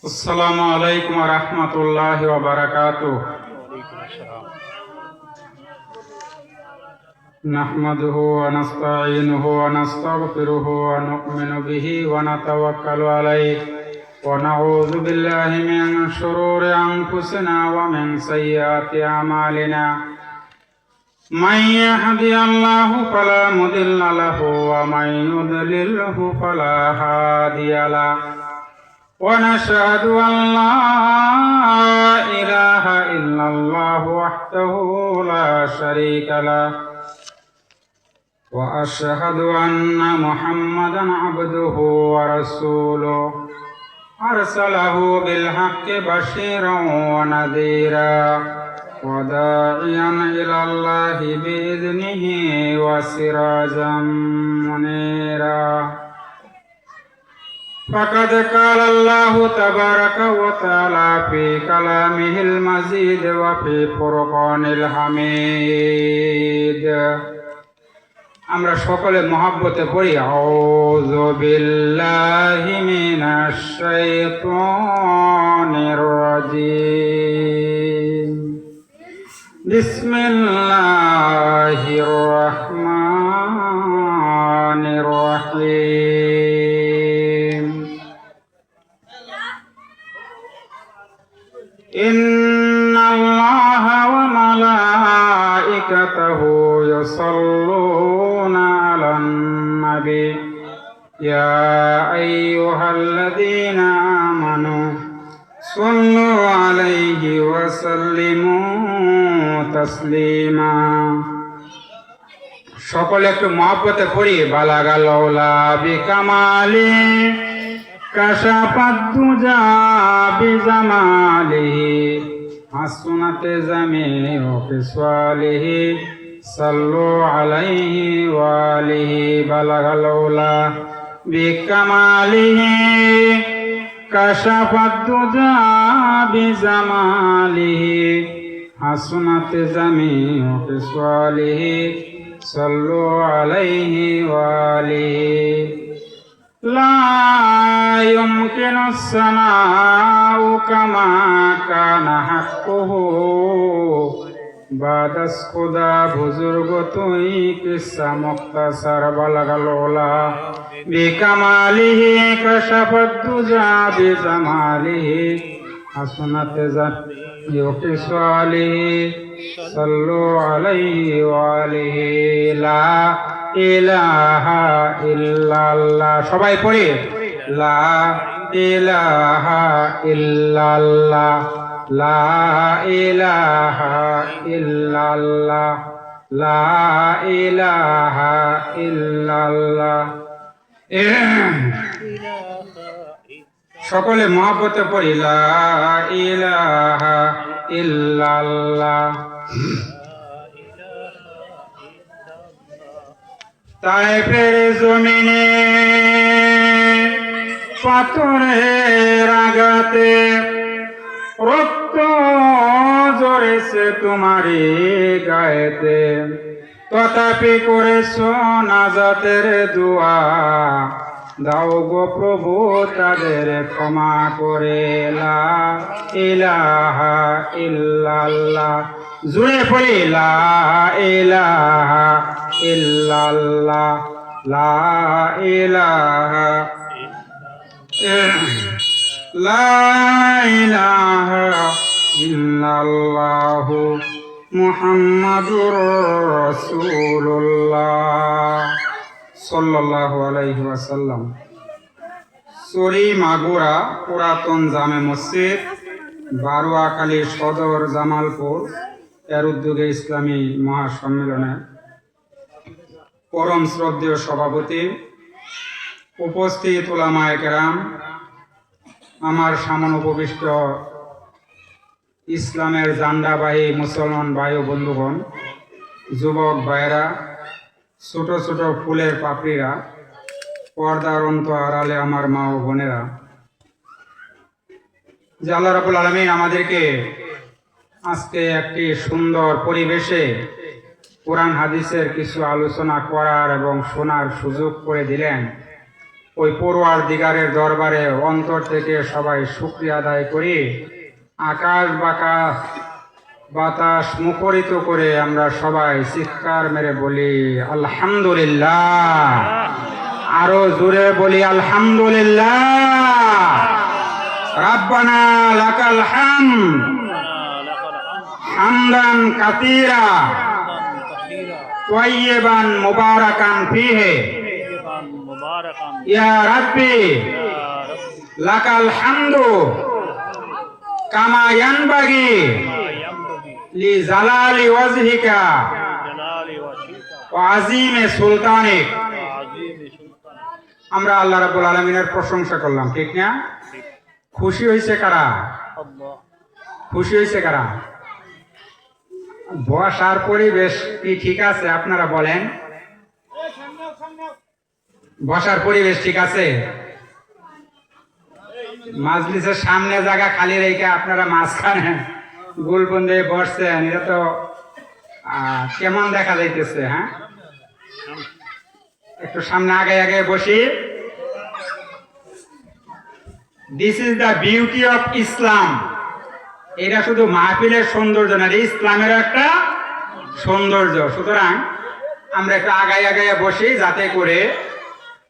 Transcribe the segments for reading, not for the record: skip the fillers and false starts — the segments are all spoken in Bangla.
আসসালামু আলাইকুম ওয়া রাহমাতুল্লাহি ওয়া বারাকাতুহু। নাহমাদুহু ওয়া নাস্তাঈনুহু ওয়া নাস্তাগফিরুহু ওয়া নু'মিনু বিহি ওয়া নাতাওয়াক্কালু আলাইহি ওয়া নাউযু বিল্লাহি মিন শুরুরি আনফুসিনা ওয়া মিন সাইয়্যাতি আমালিনা। মান ইয়াহদিহিল্লাহু ফালা মুদিল্লা লাহু ওয়া মান ইউদ্লিলহু ফালা হাদিয়া লাহু। ونشهد أن لا إله إلا الله وحده لا شريك له وأشهد أن محمدا عبده ورسوله أرسله بالحق بشيرا ونذيرا وداعيا إلى الله بإذنه وسراجا منيرا. فقد قال الله تبارك وتعالى في كلامه المجيد وفي فرقان الحميد. আমরা সকলে মহব্বতে পড়ি আউযু বিল্লাহি মিনাশ শাইতানির রাজিম। বিসমিল্লাহির রহমানির রহিম। إن الله وملائكته يصلون على النبي يا أيها الذين آمنوا صلوا عليه وسلموا تسليما. সকলে একটু মহব্বতে পড়ি বালাগাল আউলা বিকামালি কাশাফাদ্দুজা বিজামালিহি হাসনাতে জামিউ ফিসওয়ালিহি সাল্লু আলাইহি ওয়া আলিহি বালাগাল আউলা বিকামালিহি কাশাফাদ্দুজা বিজামালিহি হাসনাতে জামিউ ফিসওয়ালিহি সাল্লু আলাইহি ওয়া আলিহি। لا يمكن الثناء كما كان حقه بعد خدا بزرگ توئی قصہ مختصر بلغ العلا بکماله کشف الدجى بجماله حسنت ذی وخصاله صلوا علیه وآلہ لا ইলাহা ইল্লাল্লাহ। সবাই পড়ি লা ইলাহা ইল্লাল্লাহ লা ইলাহা ইল্লাল্লাহ লা ইলাহা ইল্লাল্লাহ। সকলে মহব্বতে পড়ি লা ইলাহা ইল্লাল্লাহ। তায়েফের জমিনে পাথরের আঘাতে রক্ত ঝরেছে তোমারই গায়েতে, তথাপি করেছ নাজাতের দোয়া, দাও গো প্রভু তাদের ক্ষমা করে। লা ইলাহা ইল্লাল্লাহ। জুড়ে পড়ি লা ইলাহা ইল্লাল্লাহ লা ইলাহা লা ইলাহা ইল্লাল্লাহ মুহাম্মাদুর রাসূলুল্লাহ সাল্লাল্লাহু আলাইহি ওয়াসাল্লাম। চরি মাগুরা পুরাতন জামে মসজিদ, বারোয়াখালী সদর, জামালপুর এর উদ্যোগে ইসলামী মহাসম্মেলনে পরম শ্রদ্ধেয় সভাপতি, উপস্থিত উলামায়ে কেরাম, আমার সামনে উপবিষ্ট ইসলামের জান্ডাবাহী মুসলমান ভাই ও বন্ধুগণ, যুবক ভাইরা, ছোট ছোট ফুলের পাপড়িরা, পর্দার আড়ালে আমার মা ও বোনেরা, যে আল্লাহ রাব্বুল আলামিন আমাদেরকে আজকে একটি সুন্দর পরিবেশে কোরআন হাদিসের কিছু আলোচনা করার এবং শোনার সুযোগ করে দিলেন, ওই পরওয়ারদিগারের দরবারে অন্তর থেকে সবাই শুকরিয়া আদায় করি। আকাশ বাতাস মুখরিত করে আমরা সবাই চিৎকার মেরে বলি আলহামদুলিল্লাহ। আরো জোরে বলি আলহামদুলিল্লাহ। রাব্বানা লাকাল হামদ হামদান কাসীরা তাইয়িবান মুবারাকান ফীহি ইয়া রাব্বি লাকাল হামদু কামা ইয়ানবাগি লি জালালি ওয়াজহিকা ওয়া আযীমি সুলতানিক। আমরা আল্লাহ রাব্বুল আলামিনের প্রশংসা করলাম, ঠিক না? খুশি হয়েছে কারা? খুশি হয়েছে কারা? বসার পরিবেশ কি ঠিক আছে? আপনারা বলেন, বসার পরিবেশ ঠিক আছে? মাজলিসের সামনে জায়গা খালি রেখে আপনারা মাঝখানে গোলবন্ধে বসছেন, এটা তো কেমন দেখা যাইতেছে? হ্যাঁ, একটু সামনে আগে আগে বসি। This is the beauty of Islam. এটা শুধু মাহফিলের সৌন্দর্য না, ইসলামের একটা সৌন্দর্য। সুতরাং আমরা একটু আগায় আগায় বসি, যাতে করে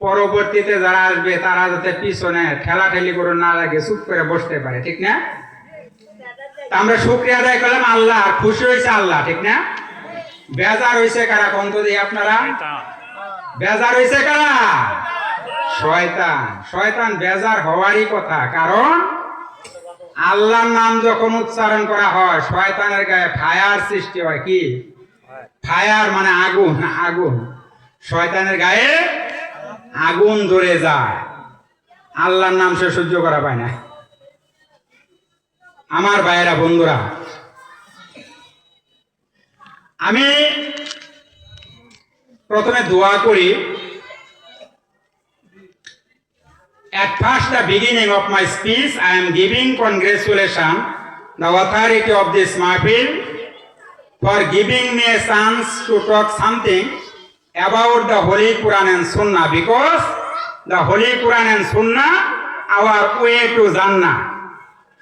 পরবর্তীতে যারা আসবে তারা যাতে পিছনে ঠেলাঠেলি করে না লাগে, চুপ করে বসতে পারে, ঠিক না? আমরা শুকরিয়া আদায় করলাম, আল্লাহ খুশি হয়েছে আল্লাহ, ঠিক না? বেজার হয়েছে কারা? কন্ত দিয়ে আপনারা বেজার হয়েছে কারা? শয়তান। শয়তান বেজার হওয়ারই কথা, কারণ আল্লাহর নাম যখন উচ্চারণ করা হয় শয়তানের গায়ে ফায়ার সৃষ্টি হয়। কি ফায়ার? মানে আগুন। আগুন, শয়তানের গায়ে আগুন ধরে যায়। আল্লাহর নাম সে সহ্য করা পায় না। আমার ভাইয়েরা, বন্ধুরা, আমি প্রথমে দোয়া করি। At first, the beginning of my speech, I am giving congratulations the authority of this mahfil for giving me a chance to talk something about the Holy Quran and Sunnah, because the Holy Quran and Sunnah our way to Jannah.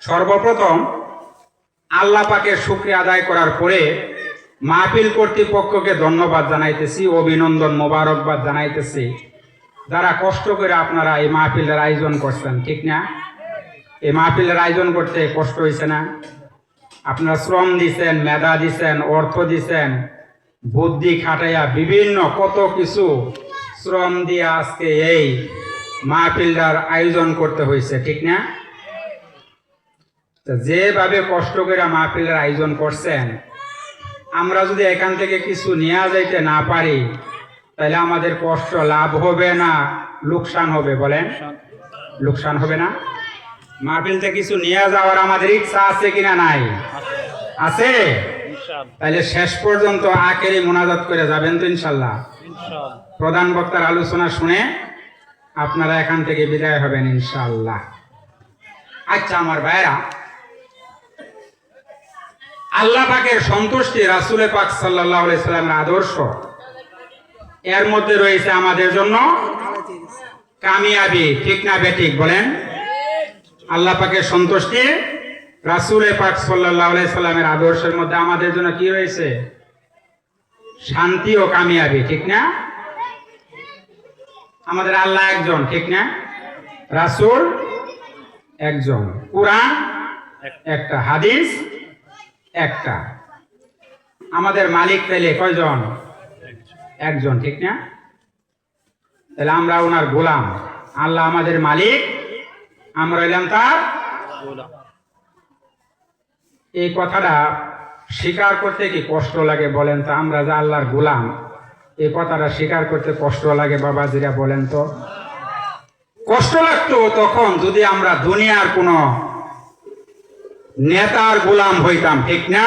সর্বপ্রথম আল্লাহ পাকের শুকরিয়া আদায় করার পরে মাহফিল কর্তৃপক্ষকে ধন্যবাদ জানাইতেছি, অভিনন্দন মোবারকবাদ জানাইতেছি, যারা কষ্ট করে আপনারা এই মাহফিলের আয়োজন করছেন, ঠিক না? এই মাহফিলের আয়োজন করতে কষ্ট হয়েছে না? আপনারা শ্রম দিছেন, মেধা দিছেন, অর্থ দিছেন, বুদ্ধি খাটাইয়া বিভিন্ন কত কিছু শ্রম দিয়ে আজকে এই মাহফিলটার আয়োজন করতে হয়েছে, ঠিক না? যেভাবে কষ্ট করে মাহফিলের আয়োজন করছেন, আমরা যদি এখান থেকে কিছু নিয়ে যাইতে না পারি তাহলে আমাদের কষ্ট লাভ হবে না লোকসান হবে? বলেন, লোকসান হবে না? মাহফিল থেকে কিছু নিয়ে যাওয়ার আমাদের ইচ্ছা আছে কিনা? নাই? আছে? তাহলে শেষ পর্যন্ত আখেরি মুনাজাত করে যাবেন তো ইনশাল্লাহ? প্রধান বক্তার আলোচনা শুনে আপনারা এখান থেকে বিদায় হবেন ইনশাল্লাহ। আচ্ছা আমার ভাইরা, আল্লাহ পাকের সন্তুষ্টি, রাসূল পাক সাল্লাল্লাহু আলাইহি সাল্লামের আদর্শ, এর মধ্যে রয়েছে আমাদের জন্য কামিয়াবি, ঠিক না বেঠিক? বলেন, আল্লাহ পাকের সন্তুষ্টি, রাসূল পাক সাল্লাল্লাহু আলাইহি সাল্লামের আদর্শের মধ্যে আমাদের জন্য কি রয়েছে? শান্তি ও কামিয়াবি, ঠিক না? আমাদের আল্লাহ একজন, ঠিক না? রাসূল একজন, কুরআন একটা, হাদিস একটা। আমাদের মালিক তাইলে কয়জন? একজন, ঠিক না? তাহলে আমরা ওনার গোলাম। আল্লাহ আমাদের মালিক, আমরা হইলাম তার গোলাম। এই কথাটা স্বীকার করতে কি কষ্ট লাগে বলেন তো? আমরা যে আল্লাহর গোলাম, এই কথাটা স্বীকার করতে কষ্ট লাগে বাবাজিরা? বলেন তো। কষ্ট লাগতো তখন যদি আমরা দুনিয়ার কোন নেতার গোলাম হইতাম, ঠিক না?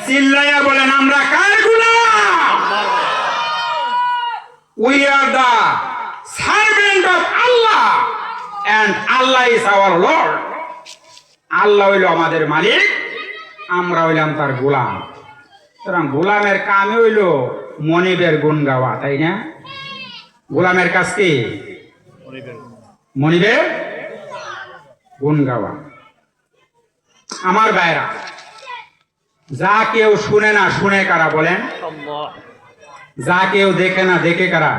চিল্লাইয়া বলেন, আমরা কার গোলাম? We are the servant of Allah and Allah is our Lord. আল্লাহ হইল আমাদের মালিক, আমরা হইলাম তার গোলাম। সুতরাং গোলামের কামে হইল মনিবের গুণ গাওয়া, তাই না? গোলামের কাজ কি? মনিবের গুণ গাওয়া। আমার ভাইরা, যা কেউ শুনে না শুনে কারা বলেন? যা কেউ দেখে না দেখে কারা?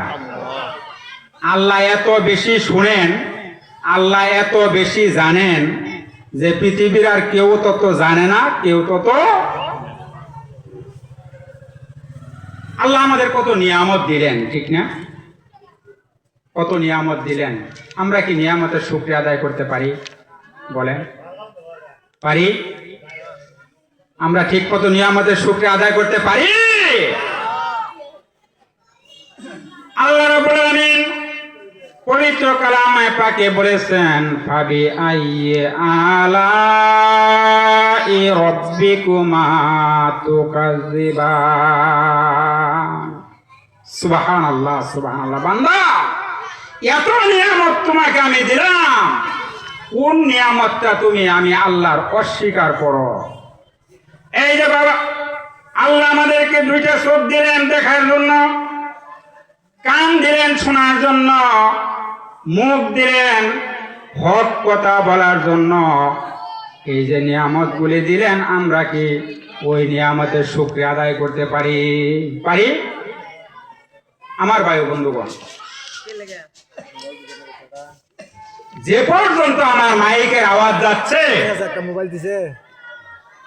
আল্লাহ এত বেশি শুনেন, আল্লাহ এত বেশি জানেন যে পৃথিবীর আর কেউ তত জানে না, কেউ তত। আল্লাহ আমাদের কত নিয়ামত দিলেন, ঠিক না? কত নিয়ামত দিলেন, আমরা কি নিয়ামতের শুকরিয়া আদায় করতে পারি? বলেন, পারি? আমরা ঠিক কত নিয়ামতের শুকরিয়া আদায় করতে পারি? আল্লাহ রাব্বুল আলামিন পবিত্র কালামে পাকে বলেছেন, ফাবি আইয়ি আলাই রাব্বিকুমা তুকাযিবান। সুবহানাল্লাহ, সুবহানাল্লাহ। বান্দা, এত নিয়ামত তোমাকে আমি দিলাম, কোন নিয়ামতটা তুমি আমি আল্লাহর অস্বীকার করো? এই যে বাবা, আল্লাহ আমাদেরকে দুইটা চোখ দিলেন দেখার জন্য, কান দিলেন শোনার জন্য, মুখ দিলেন হক কথা বলার জন্য। এই যে নিয়ামত গুলি দিলেন, আমরা কি ওই নিয়ামতের শুকরিয়া আদায় করতে পারি? পারি? আমার ভাই বন্ধুগণ, যে পর্যন্ত আমার মাইকের আওয়াজ যাচ্ছে,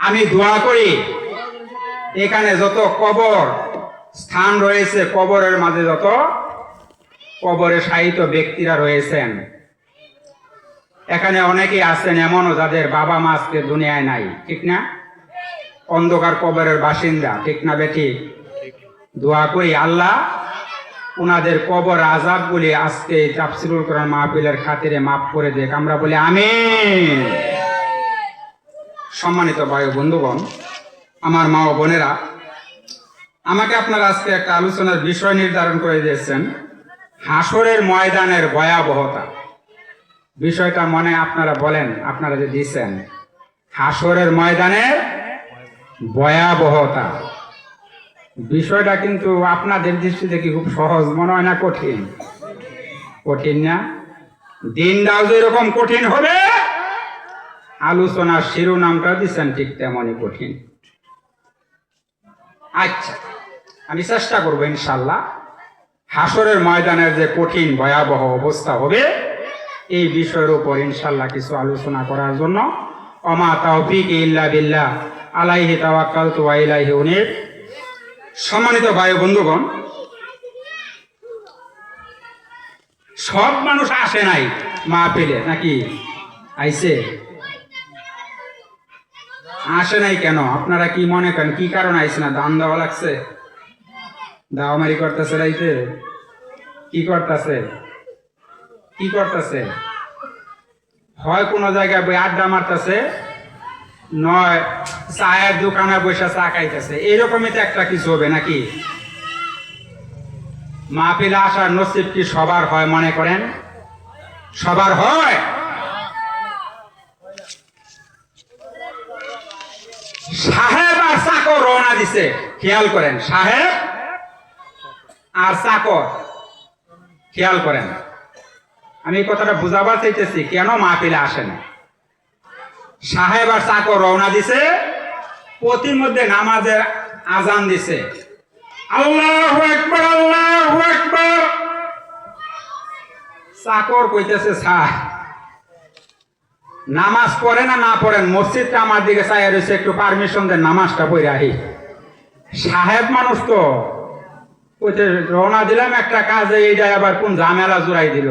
আমি দোয়া করি এখানে যত কবর স্থান রয়েছে, কবরের মাঝে যত কবরে শায়িত ব্যক্তিরা রয়েছেন, এখানে অনেকেই আছেন এমনও যাদের বাবা মা আজকে দুনিয়ায় নাই, ঠিক না? অন্ধকার কবরের বাসিন্দা, ঠিক না বেঠিক? দোয়া করি আল্লাহ ওনাদের কবর আযাবগুলি আজকে তাফসীরুল কোরআন মাহফিলের খাতিরে মাফ করে দেখ, আমরা বলি আমিন। সম্মানিত ভাই বন্ধুগণ, আমার মা ও বোনেরা, আমাকে আপনারা আজকে একটা আলোচনার বিষয় নির্ধারণ করে দিয়েছেন, হাসরের ময়দানের ভয়াবহতা। বিষয়টা মনে আপনারা বলেন, আপনারা যে দিয়েছেন হাসরের ময়দানের ভয়াবহতা, বিষয়টা কিন্তু আপনাদের দৃষ্টিতে কি খুব সহজ মনে হয় না কঠিন? কঠিন না? দিনটাও যেরকম কঠিন হবে, আলোচনার শিরোনামটা দিচ্ছেন ঠিক তেমনই কঠিন। আচ্ছা, আমি চেষ্টা করবো ইনশাল্লাহ হাসরের ময়দানের যে কঠিন ভয়াবহ অবস্থা হবে এই বিষয়ের উপর ইনশাল্লাহ কিছু আলোচনা করার জন্য। ওমা তাওফিক ইল্লা বিল্লাহ, আলাইহি তাওয়াক্কালতু ওয়া ইলাইহি উনীব। সম্মানিত ভাই বন্ধুগণ, সব মানুষ আসে নাই মাহফিলে, নাকি আইছে? আসে নাই কেন? আপনারা কি মনে করেন কি কারণ আইছে না? দান দেওয়া লাগছে? দাওয়ামারি করতেছে রাইতে? কি করতেছে? কি করতেছে? হয় কোনো জায়গায় বই আড্ডা মারতেছে, নয় চায়ের দোকানে বসে চা খাইতেছে। এইরকমই তো একটা কিছু হবে, নাকি? মাহফিলে আসার নসিব কি সবার হয় মনে করেন? সবার হয়? সাহেব আর চাকর রওনা দিছে, খেয়াল করেন, সাহেব আর চাকর, খেয়াল করেন। আমি এই কথাটা বুঝাবার চাইতেছি কেন মাহফিলে আসেন। সাহেব আর চাকর রওনা দিছে, প্রতিমধ্যে নামাজের আজান দিছে, আল্লাহু আকবার, আল্লাহু আকবার। চাকর কইতেছে, স্যার নামাজ পড়ে না পড়েন, মসজিদটা আমার দিকে চাই রয়েছে, একটু পারমিশন দেন নামাজটা পড়ে আহি। সাহেব মানুষ তো কইতে, রওনা দিলাম একটা কাজে, এইটা আবার কোন ঝামেলা জোড়াই দিল।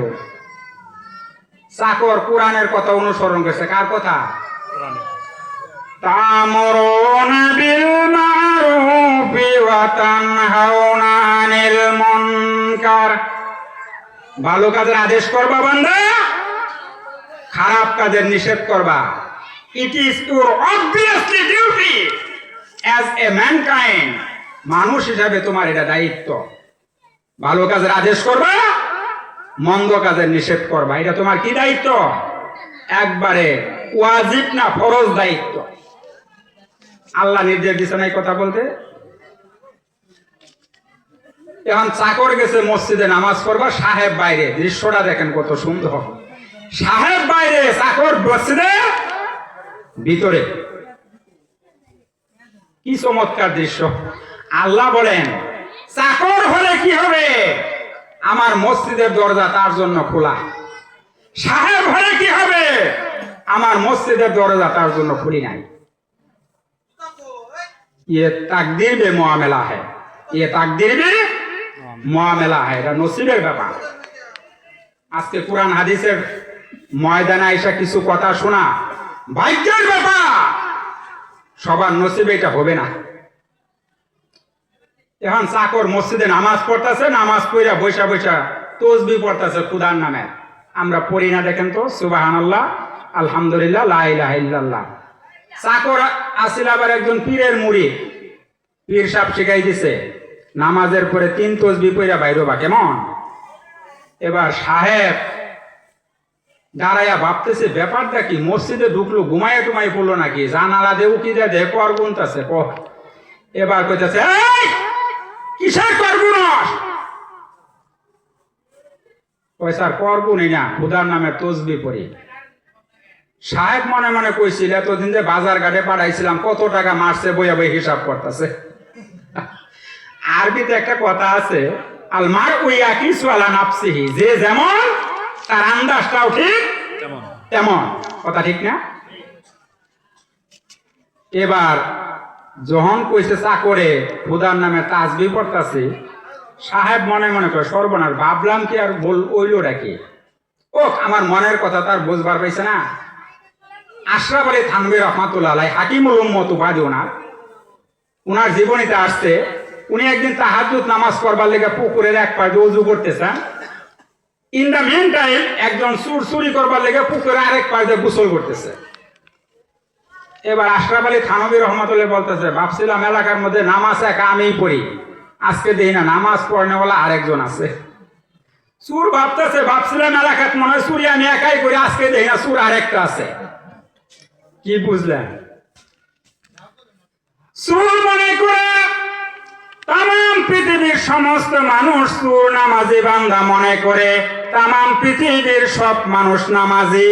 চাকর কোরআনের কথা অনুসরণ করছে। কার কথা? তা'মুরুনা বিল মা'রুফি ওয়া তানহাউনা আনিল মুনকার। ভালো কাজের আদেশ করবা বান্দা, খারাপ কাজের নিষেধ করবা। It is your obviously duty as a mankind. মানুষ হিসাবে তোমার এটা দায়িত্ব। ভালো কাজের আদেশ করবা, মন্দ কাজের নিষেধ করবা। এটা তোমার কি দায়িত্ব? একবারে ওয়াজিব না, ফরজ দায়িত্ব। আল্লাহ নির্দেশ দিচ্ছেন এই কথা বলতে। এখন চাকর গেছে মসজিদে নামাজ পড়বা, সাহেব বাইরে, দৃশ্যটা দেখেন কত সুন্দর। সাহেব বাইরে, চাকর মসজিদে ভিতরে, কি চমৎকার দৃশ্য। আল্লাহ বলেন চাকর হলে কি হবে, আমার মসজিদের দরজা তার জন্য খোলা। সাহেব হলে কি হবে, আমার মসজিদের দরজা তার জন্য খুলি নাই। ये তাকদীর বে মুআমেলা হ্যায়, ये তাকদীর বে মুআমেলা হ্যায়, এটা নসিবের ব্যাপার। আজকে কোরআন হাদিসের ময়দানে আইসা কিছু কথা শোনা ভাগ্যের ব্যাপার, সবার নসিবে এটা হবে না। এখন চাকর মসজিদে নামাজ পড়তেছে, নামাজ পড়া বৈশা বৈশা তসবিহ পড়তেছে খুদার নামে। আমরা পড়ি না, দেখেন তো, সুবহানাল্লাহ, আলহামদুলিল্লাহ, লা ইলাহা ইল্লাল্লাহ। চাকর আসিল আবার একজন পীরের মুরিদ, পীর সাহেব শিখাই দিছে নামাজের পরে 3 তসবিহ পড়া বাইরবা কেমন। এবার সাহেব দাঁড়াইয়া ভাবতেছে ব্যাপারটা কি, মসজিদে ঢুকলো ঘুমাইয়া টুমাই পড়লো নাকি, জানালা দেউ কি দে দেখো আর গুনতেছে। এবার কইতেছে এই কিসের করগুনস, ওই স্যার করগুনি না, খুদার নামে তসবিহ পড়ি। সাহেব মনে মনে কইছিল এতদিন যে বাজার ঘাটে পাঠাইছিলাম কত টাকা মারছে, বইয়া বই হিসাব করতেছে। আরবিতে একটা কথা আছে, আল মার উইয়া কিছু আলা নাফসিহি, যে যেমন তার আন্দাজটাও ঠিক তেমন, কথা ঠিক না। এবার যখন কইছে চাকরে খুদার নামে তাসবিহ পড়তাছে, সাহেব মনে মনে করে সর্বনাশ, ভাবলাম কি আর ওইলো রাখি, ও আমার মনের কথা তার বুঝবার পাইছে না। আশরাফ আলী থানভী রহমাতুল্লাহ আলাইহি, হাকিমুল উম্মত উপাধি উনার জীবনীতে আসছে, উনি একদিন তাহাজ্জুদ নামাজ পড়বার লেগে পুকুরের এক পাশে ওযু করতেছেন। ইন দা মেন টাইম একজন চুরি করবার লেগে পুকুরে আরেক পাশে গোসল করতেছে। এবার আশরাফ আলী থানভী রহমাতুল্লাহ বলতেছে, ভাবছিলাম এলাকার মধ্যে নামাজ একা আমিই পড়ি, আজকে দেখি না নামাজ পড়নেওয়ালা আরেকজন আছে। চুর ভাবতেছে, ভাবছিলাম এলাকাত মনে হয় চুরি আমি একাই করি, আজকে দেখি না চুর আরেকটা আছে। কি বুঝলেন? চুর মনে করে তাম পৃথিবীর সমস্ত মানুষ চুর, নামাজি বান্দা মনে করে তাম পৃথিবীর সব মানুষ নামাজি।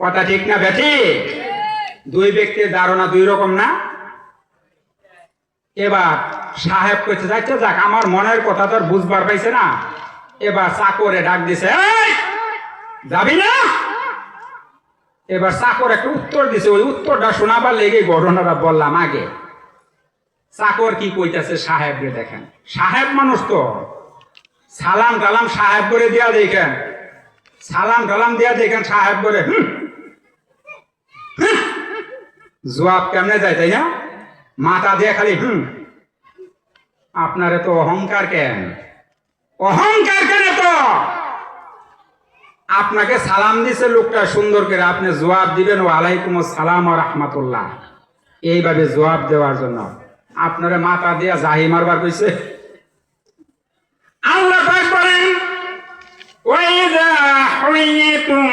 কথা ঠিক না বেঠি? দুই ব্যক্তির ধারণা দুই রকম না। এবার সাহেব কইতে যাচ্ছে, যাক আমার মনের কথা তোর বুঝবার পাইছে না। এবার চাকরে ডাক দিছে, এই যাবি না? এবার চাকর একটা উত্তর দিছে, ওই উত্তরটা শোনাবার লেগে ঘটনাটা বললাম আগে। চাকর কি কইতাছে সাহেব রে, দেখেন সাহেব মানুষ তো, সালাম টালাম সাহেব করে দিয়া দেখেন, সালাম টালাম দিয়া দেখেন সাহেব করে জবাব কেমনে যায়, তাই না? মাথা দিয়ে খালি আপনারে তো অহংকার কেন, অহংকার কেন? তো আপনাকে সালাম দিছে লোকটা সুন্দর করে, আপনি জবাব দিবেন ওয়ালাইকুম আসসালাম ওয়া রাহমাতুল্লাহ, এইভাবে জবাব দেওয়ার জন্য আপনারে মাথা দিয়া জাহি মারবার কইছে। আল্লাহ পাক বলেন, ওয়াইযা হুইতুম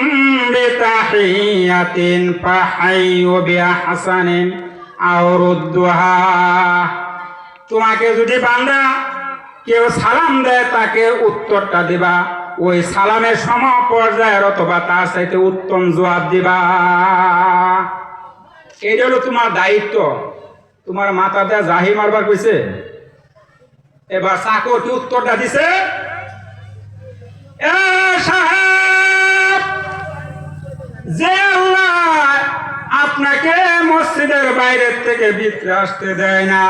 বিতাহিয়াতিন ফাহাইয়ু বিআহসানিন আও রুদ্দুহা, তোমাকে যদি বান্দা কেউ সালাম দেয় তাকে উত্তরটা দিবা, ওই সালামের সম পর্যায়ের অথবা তার চাইতে উত্তম জবাব দিবা। এটা হলো তোমার দায়িত্ব। তোমার মাথা দেয়া জাহি মারবার কইছে। এবার চাকর কি উত্তরটা দিছে, এ সাহেব, যে আল্লাহ আপনাকে মসজিদের বাইরের থেকে ভিতরে আসতে দেয় না,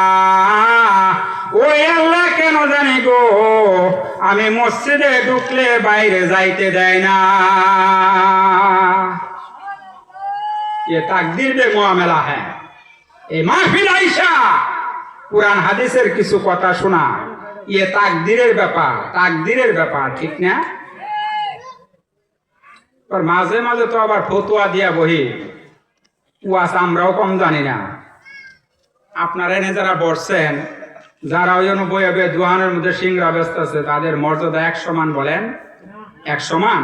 ওই আল্লাহ কেন জানি গো আমি মসজিদে ঢুকলে বাইরে যাইতে দেয় না। ये তাকদীর বে মুআমেলা হ্যাঁ। এই মাহফিল আইসা কুরআন হাদিসের কিছু কথা শোনা, ये তাকদীরের ব্যাপার, তাকদীরের ব্যাপার, ঠিক না? আর মাঝে মাঝে তো আবার ফতোয়া দিয়া বহি, ওয়াস আমরাও কম জানি না। আপনারা এনে যারা বসছেন, যারা ওই বইয়ে দোকানের মধ্যে সিংড়া ব্যস্ত আছে, তাদের মর্যাদা 1 সমান বলেন, 1 সমান।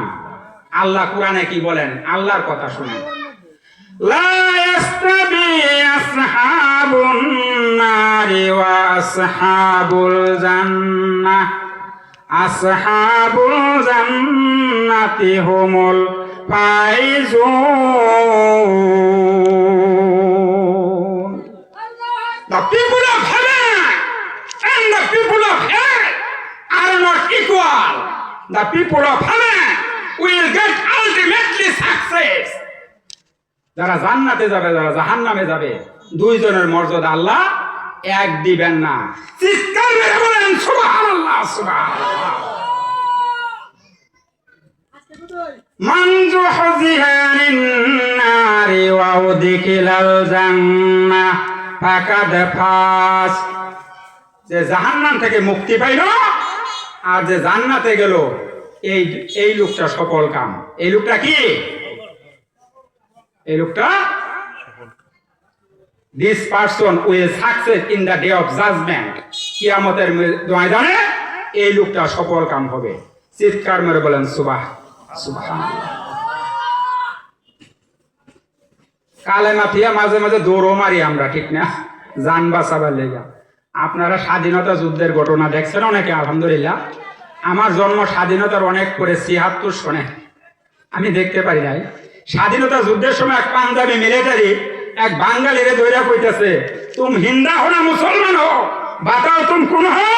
আল্লাহ কোরআনে কি বলেন, আল্লাহর কথা শুনেন। লা ইয়াস্তাবি আসহাবুন নারি ওয়া আসহাবুল জান্নাহ আসহাবুল জান্নাতি হুমুল Faizun. The people of heaven and the people of hell are not equal. The people of heaven will get ultimately success. যারা জান্নাতে যাবে, যারা জাহান্নামে যাবে, দুইজনের মর্যাদা আল্লাহ এক দিবেন না। চিৎকার মেরে বলেন সুবহানাল্লাহ, সুবহানাল্লাহ। মান যুহজিহা আনিন নারি ওয়া উদখিলাল জান্নাহ ফাকাদ ফাজ। যে জাহান্নাম থেকে মুক্তি পাইল আর যে জান্নাতে গেল, এই লোকটা সফল কাম। এই লোকটা কি? এই লোকটা, this person will success in the day of judgment. কিয়ামতের ময়দানে এই লোকটা সফল কাম হবে। চিৎকার মেরে বলেন সুবহানাল্লাহ। কালেমা থিয়া মাঝে মাঝে দৌড়ও মারি আমরা, ঠিক না? জান বাঁচাবার লেগা। আপনারা স্বাধীনতা যুদ্ধের ঘটনা দেখছেন অনেকে, আলহামদুলিল্লাহ। আমার জন্ম স্বাধীনতার অনেক পরে ৭৬ সনে, আমি দেখতে পারি নাই। স্বাধীনতা যুদ্ধের সময় এক পাঞ্জাবি মিলিটারি এক বাঙালিরে দৈরা কইতেছে, তুমি হিন্দা হো না মুসলমান হো, বাতাও তুমি কোন হো?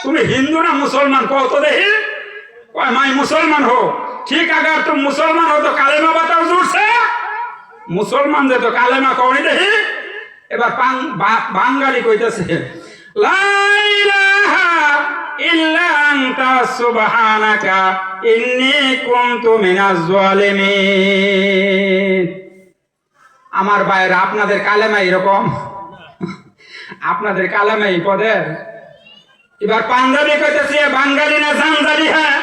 তুমি হিন্দু না মুসলমান কও তো দেখি। কয় মাই মুসলমান হো। ঠিক আগার তুমি মুসলমান হো তো কালেমা বাতাও জুড়ছে। মুসলমান যে তো কালেমা কওনি দেখি। এবার বাঙালি কইতেছে, লা ইলাহা ইল্লা আনতা সুবহানাকা ইন্নী কুনতু মিনাজ জালিমিন। আমার ভাইরা, আপনাদের কালেমা এরকম, আপনাদের কালেমা এই পদের। এবার পাঞ্জাবি কইতেছে, বাঙালি না জানজালি হ্যাঁ,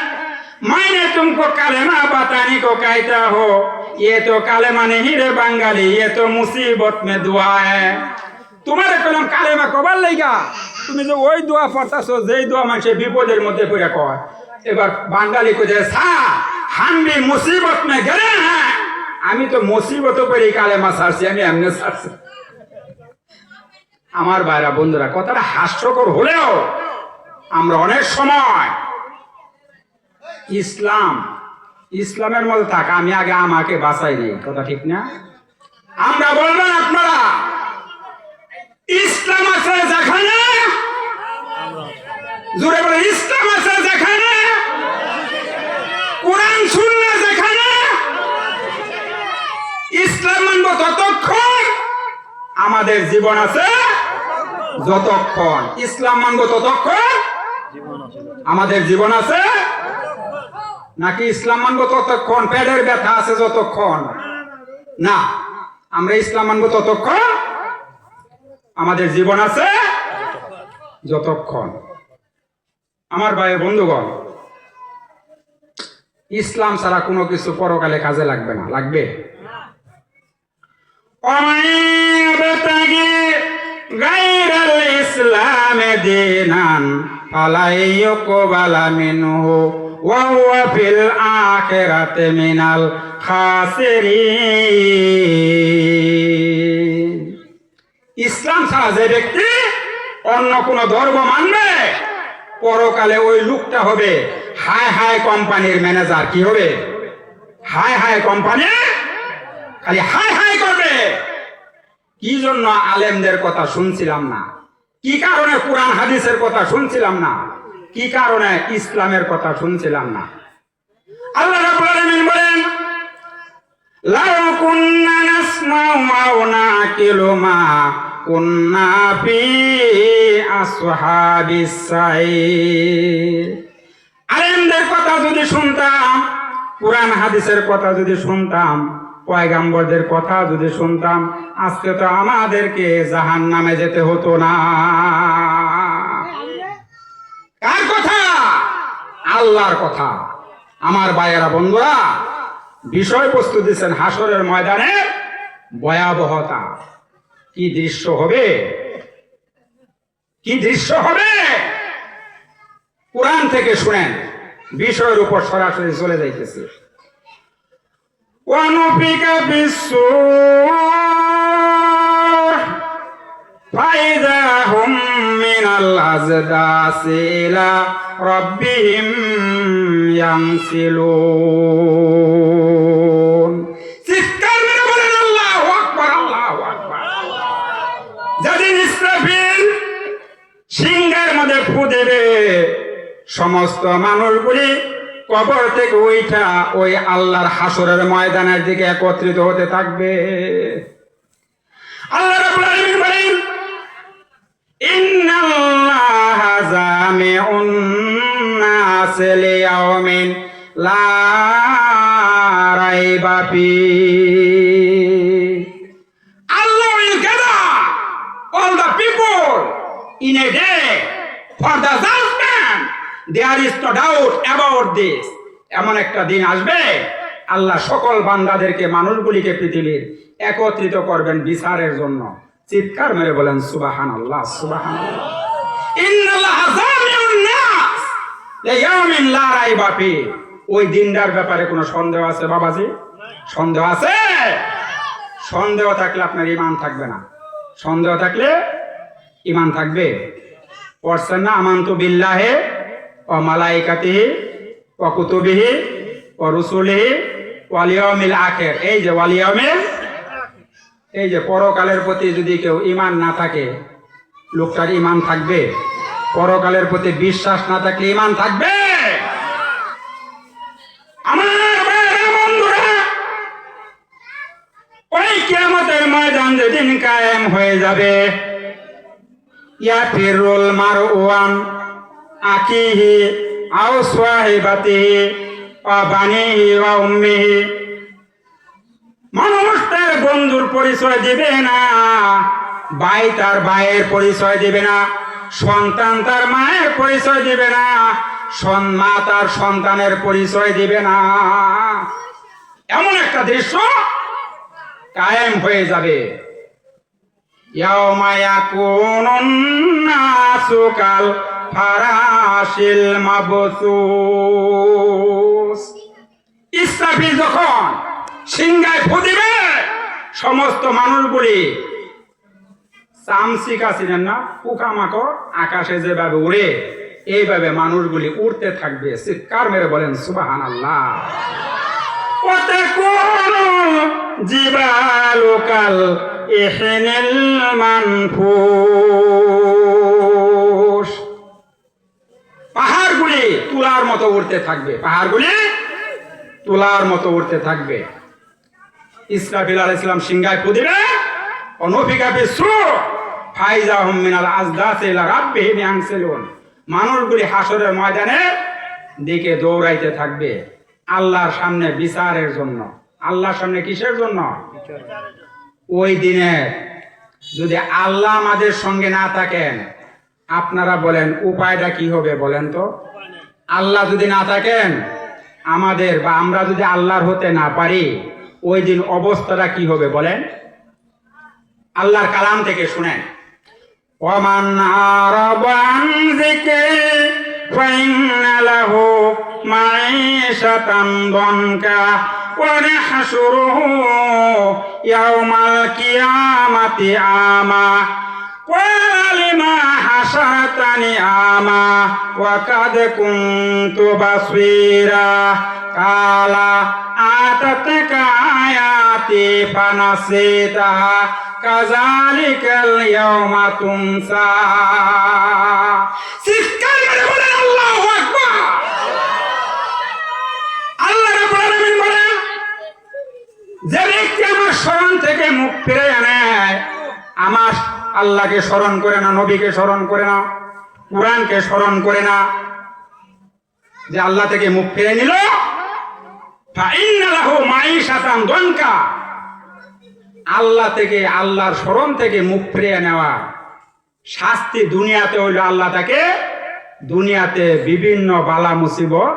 মাইনে তুমকো কালেমা বাতানি কো কায়দা হো, ये तो कालेमा नहीं रे बंगाली, ये तो मुसीबत में दुआ है। तुम्हारे कलम कालेमा कबार लेगा, তুমি যে ওই দোয়া পড়তাছো যেই দোয়া মানুষের বিপদের মধ্যে পড়ে কয়। এবার বাঙালি কইছে, হামবি মুসিবত মে গেলে হ্যাঁ, আমি তো মুসিবত পড়ে কালেমা ছাড়ছি, আমি এমনি ছাড়ছি। আমার ভাইরা বন্ধুরা, কথাটা হাস্যকর হলেও আমরা অনেক সময় ইসলামের মধ্যে থাকা, আমি আগে আমাকে বাঁচাই নেই, কথা ঠিক না? আমরা বলবেন আপনারা ইসলাম আছে যেখানে, জোরে বলে ইসলাম আছে যেখানে, কোরআন সুন্নাহ যেখানে, ইসলাম মানব ততক্ষণ আমাদের জীবন আছে, যতক্ষণ ইসলাম মানব ততক্ষণ আমাদের জীবন আছে। নাকি ইসলাম মানবো ততক্ষণ পেটের ব্যথা আছে যতক্ষণ না, আমরা ইসলাম মানবো ততক্ষণ আমাদের জীবন আছে যতক্ষণ। আমার ভাই বন্ধুগণ, ইসলাম ছাড়া কোনো কিছু পরকালে কাজে লাগবে না। লাগবে? গায়রাল ইসলামে দীনান ফালাই ইউকবালা মিনহু ওয়া হুয়া ফিল আখিরাতি মিনাল খাসিরিন। ইসলাম ছাড়া যে ব্যক্তি অন্য কোন ধর্ম মানবে, পরকালে ওই লোকটা হবে হাই হাই কোম্পানির ম্যানেজার। কি হবে? হাই হাই কোম্পানি, খালি হাই হাই করবে। কি জন্য আলেমদের কথা শুনছিলাম না? কি কারণে কোরআন হাদিসের কথা শুনছিলাম না? কি কারণে ইসলামের কথা শুনছিলাম না? আল্লাহ রাব্বুল আলামিন বলেন, লাউ কুন্না নাসমাউ আও নাকিলু মা কুন্না ফি আসহাবিস সাইর। আলেমদের কথা যদি শুনতাম, কোরআন হাদিসের কথা যদি শুনতাম, পয়গাম্বরদের কথা যদি শুনতাম, আজকে তো আমাদেরকে জাহান্নামে যেতে হতো না। কার কথা? আল্লাহর কথা। আমার ভাইয়েরা বন্ধুরা, বিষয়বস্তু দিচ্ছেন হাসরের ময়দানে ভয়াবহতা। কি দৃশ্য হবে, কি দৃশ্য হবে! কোরআন থেকে শুনেন, বিষয়ের উপর সরাসরি চলে যাইতেছে। ونفخ في الصور فإذا هم من الأجداث إلى ربهم ينسلون চিৎকার মেরে বলেন আল্লাহু আকবার আল্লাহু আকবার যেদিন ইসরাফিল সিংহের মধ্যে ফু দেবে সমস্ত মানুষগুলি কবর থেকে উঠা ওই আল্লাহর হাসরের ময়দানের দিকে একত্রিত হতে থাকবে। আল্লাহ রাব্বুল আলামিন বলেন ইন্নাল্লাহা জামিউন নাস লিয়াউমিন লা রাইবা ফীহ। Allah will gather all the people in a day for the judgment. There is no doubt about this. এমন একটা দিন আসবে আল্লাহ সকল বান্দাদেরকে মানুষগুলিকে পৃথিবীর একত্রিত করবেন বিচারের জন্য। চিৎকার মেরে বলেন সুবহানাল্লাহ সুবহানাল্লাহ। ইন্নাল্লাহা জামিউন নাস লিয়াউমিন লা রাইবা ফীহ। ওই দিনটার ব্যাপারে কোনো সন্দেহ আছে বাবাজি? সন্দেহ আছে? সন্দেহ থাকলে আপনার ঈমান থাকবে না। সন্দেহ থাকলে ঈমান থাকবে। পড়ছেন না আমানতু বিল্লাহি ওয়া মালাইকাতিহি ওয়া কুতুবিহি ওয়া রুসুলিহি ওয়াল ইয়াউমিল আখির। এই যে ওয়াল ইয়াউমিল, এই যে পরকালের প্রতি যদি কেউ ঈমান না থাকে লোকটার ঈমান থাকবে? পরকালের প্রতি বিশ্বাস না থাকলে ঈমান থাকবে? আমার বন্ধুরা, ওই কিয়ামতের ময়দান যেদিন কায়েম হয়ে যাবে ইয়াফিরুল মারউ আন আখিহি আও সাহিবাতিহি ওয়া বানিহি ওয়া উম্মিহি। মানুষ তার বন্ধুর পরিচয় দিবে না, ভাই তার ভাইয়ের পরিচয় দিবে না, সন্তান তার মায়ের পরিচয় দিবে না, মা তার সন্তানের পরিচয় দিবে না। এমন একটা দৃশ্য কায়েম হয়ে যাবে। ইয়াউমা ইয়াকুনুন নাসু কাল ফারাশিল মাবসুস। ইসরাফিল যখন সিংহায় ফু দিবে সমস্ত মানুষগুলি চামচিকা ছিলেন না, পোকামাকড় আকাশে যেভাবে উড়ে এইভাবে মানুষগুলি উড়তে থাকবে। চিৎকার মেরে বলেন সুবহানাল্লাহ। ওয়াতাকুনু জিবালু কাল ইহনিল মানফুস। পাহাড়গুলি তুলার মতো উড়তে থাকবে, পাহাড়গুলি তুলার মতো উড়তে থাকবে। ইসরাফিল আলাইহিস সালাম সিংহায় ফু দিবে, অনুফিকা ফিস সূর ফাইযা হুম মিনাল আজদাসি ইলা রাব্বিহিম ইয়ানসিলুন। মানুষগুলি হাসরের ময়দানে দিকে দৌড়াইতে থাকবে আল্লাহর সামনে বিচারের জন্য। আল্লাহর সামনে কিসের জন্য? ওই দিনে যদি আল্লাহ আমাদের সঙ্গে না থাকেন, আপনারা বলেন উপায়টা কি হবে বলেন তো? আল্লাহ যদি না থাকেন আমাদের, বা আমরা যদি আল্লাহর হতে না পারি, ওই দিন অবস্থাটা কি হবে বলেন? আল্লাহর কালাম থেকে শুনেন। ওয়ামান আরাবা আন যিকরি ফাইন্না লাহু মাঈশাতান দনকা ওয়া নাহশুরুহু ইয়াওমাল কিয়ামাতি আমা ক্বালা লিমা হাশারতানি আমা ওয়া কাদ কুনতু বাসীরা কালা আতাতকা আয়াতি ফানাসিতাহা কাযালিকাল ইয়াওমা তুনসা। চিৎকার করে বলেন আল্লাহু আকবার। আল্লাহ রাব্বুল আলামিন বলেন, যে ব্যক্তি আমার স্মরণ থেকে মুখ ফিরে নেয়, আমার আল্লাহকে স্মরণ করে না, নবীকে স্মরণ করে না, কুরআনকে স্মরণ করে না, যে আল্লাহ থেকে মুখ ফিরে নিল, ফাইন্না লাহু মাঈশাতান দনকা। আল্লাহ থেকে, আল্লাহর স্মরণ থেকে মুখ ফিরিয়ে নেওয়া শাস্তি দুনিয়াতে হইল, আল্লাহ তাকে দুনিয়াতে বিভিন্ন বালা মুসিবত,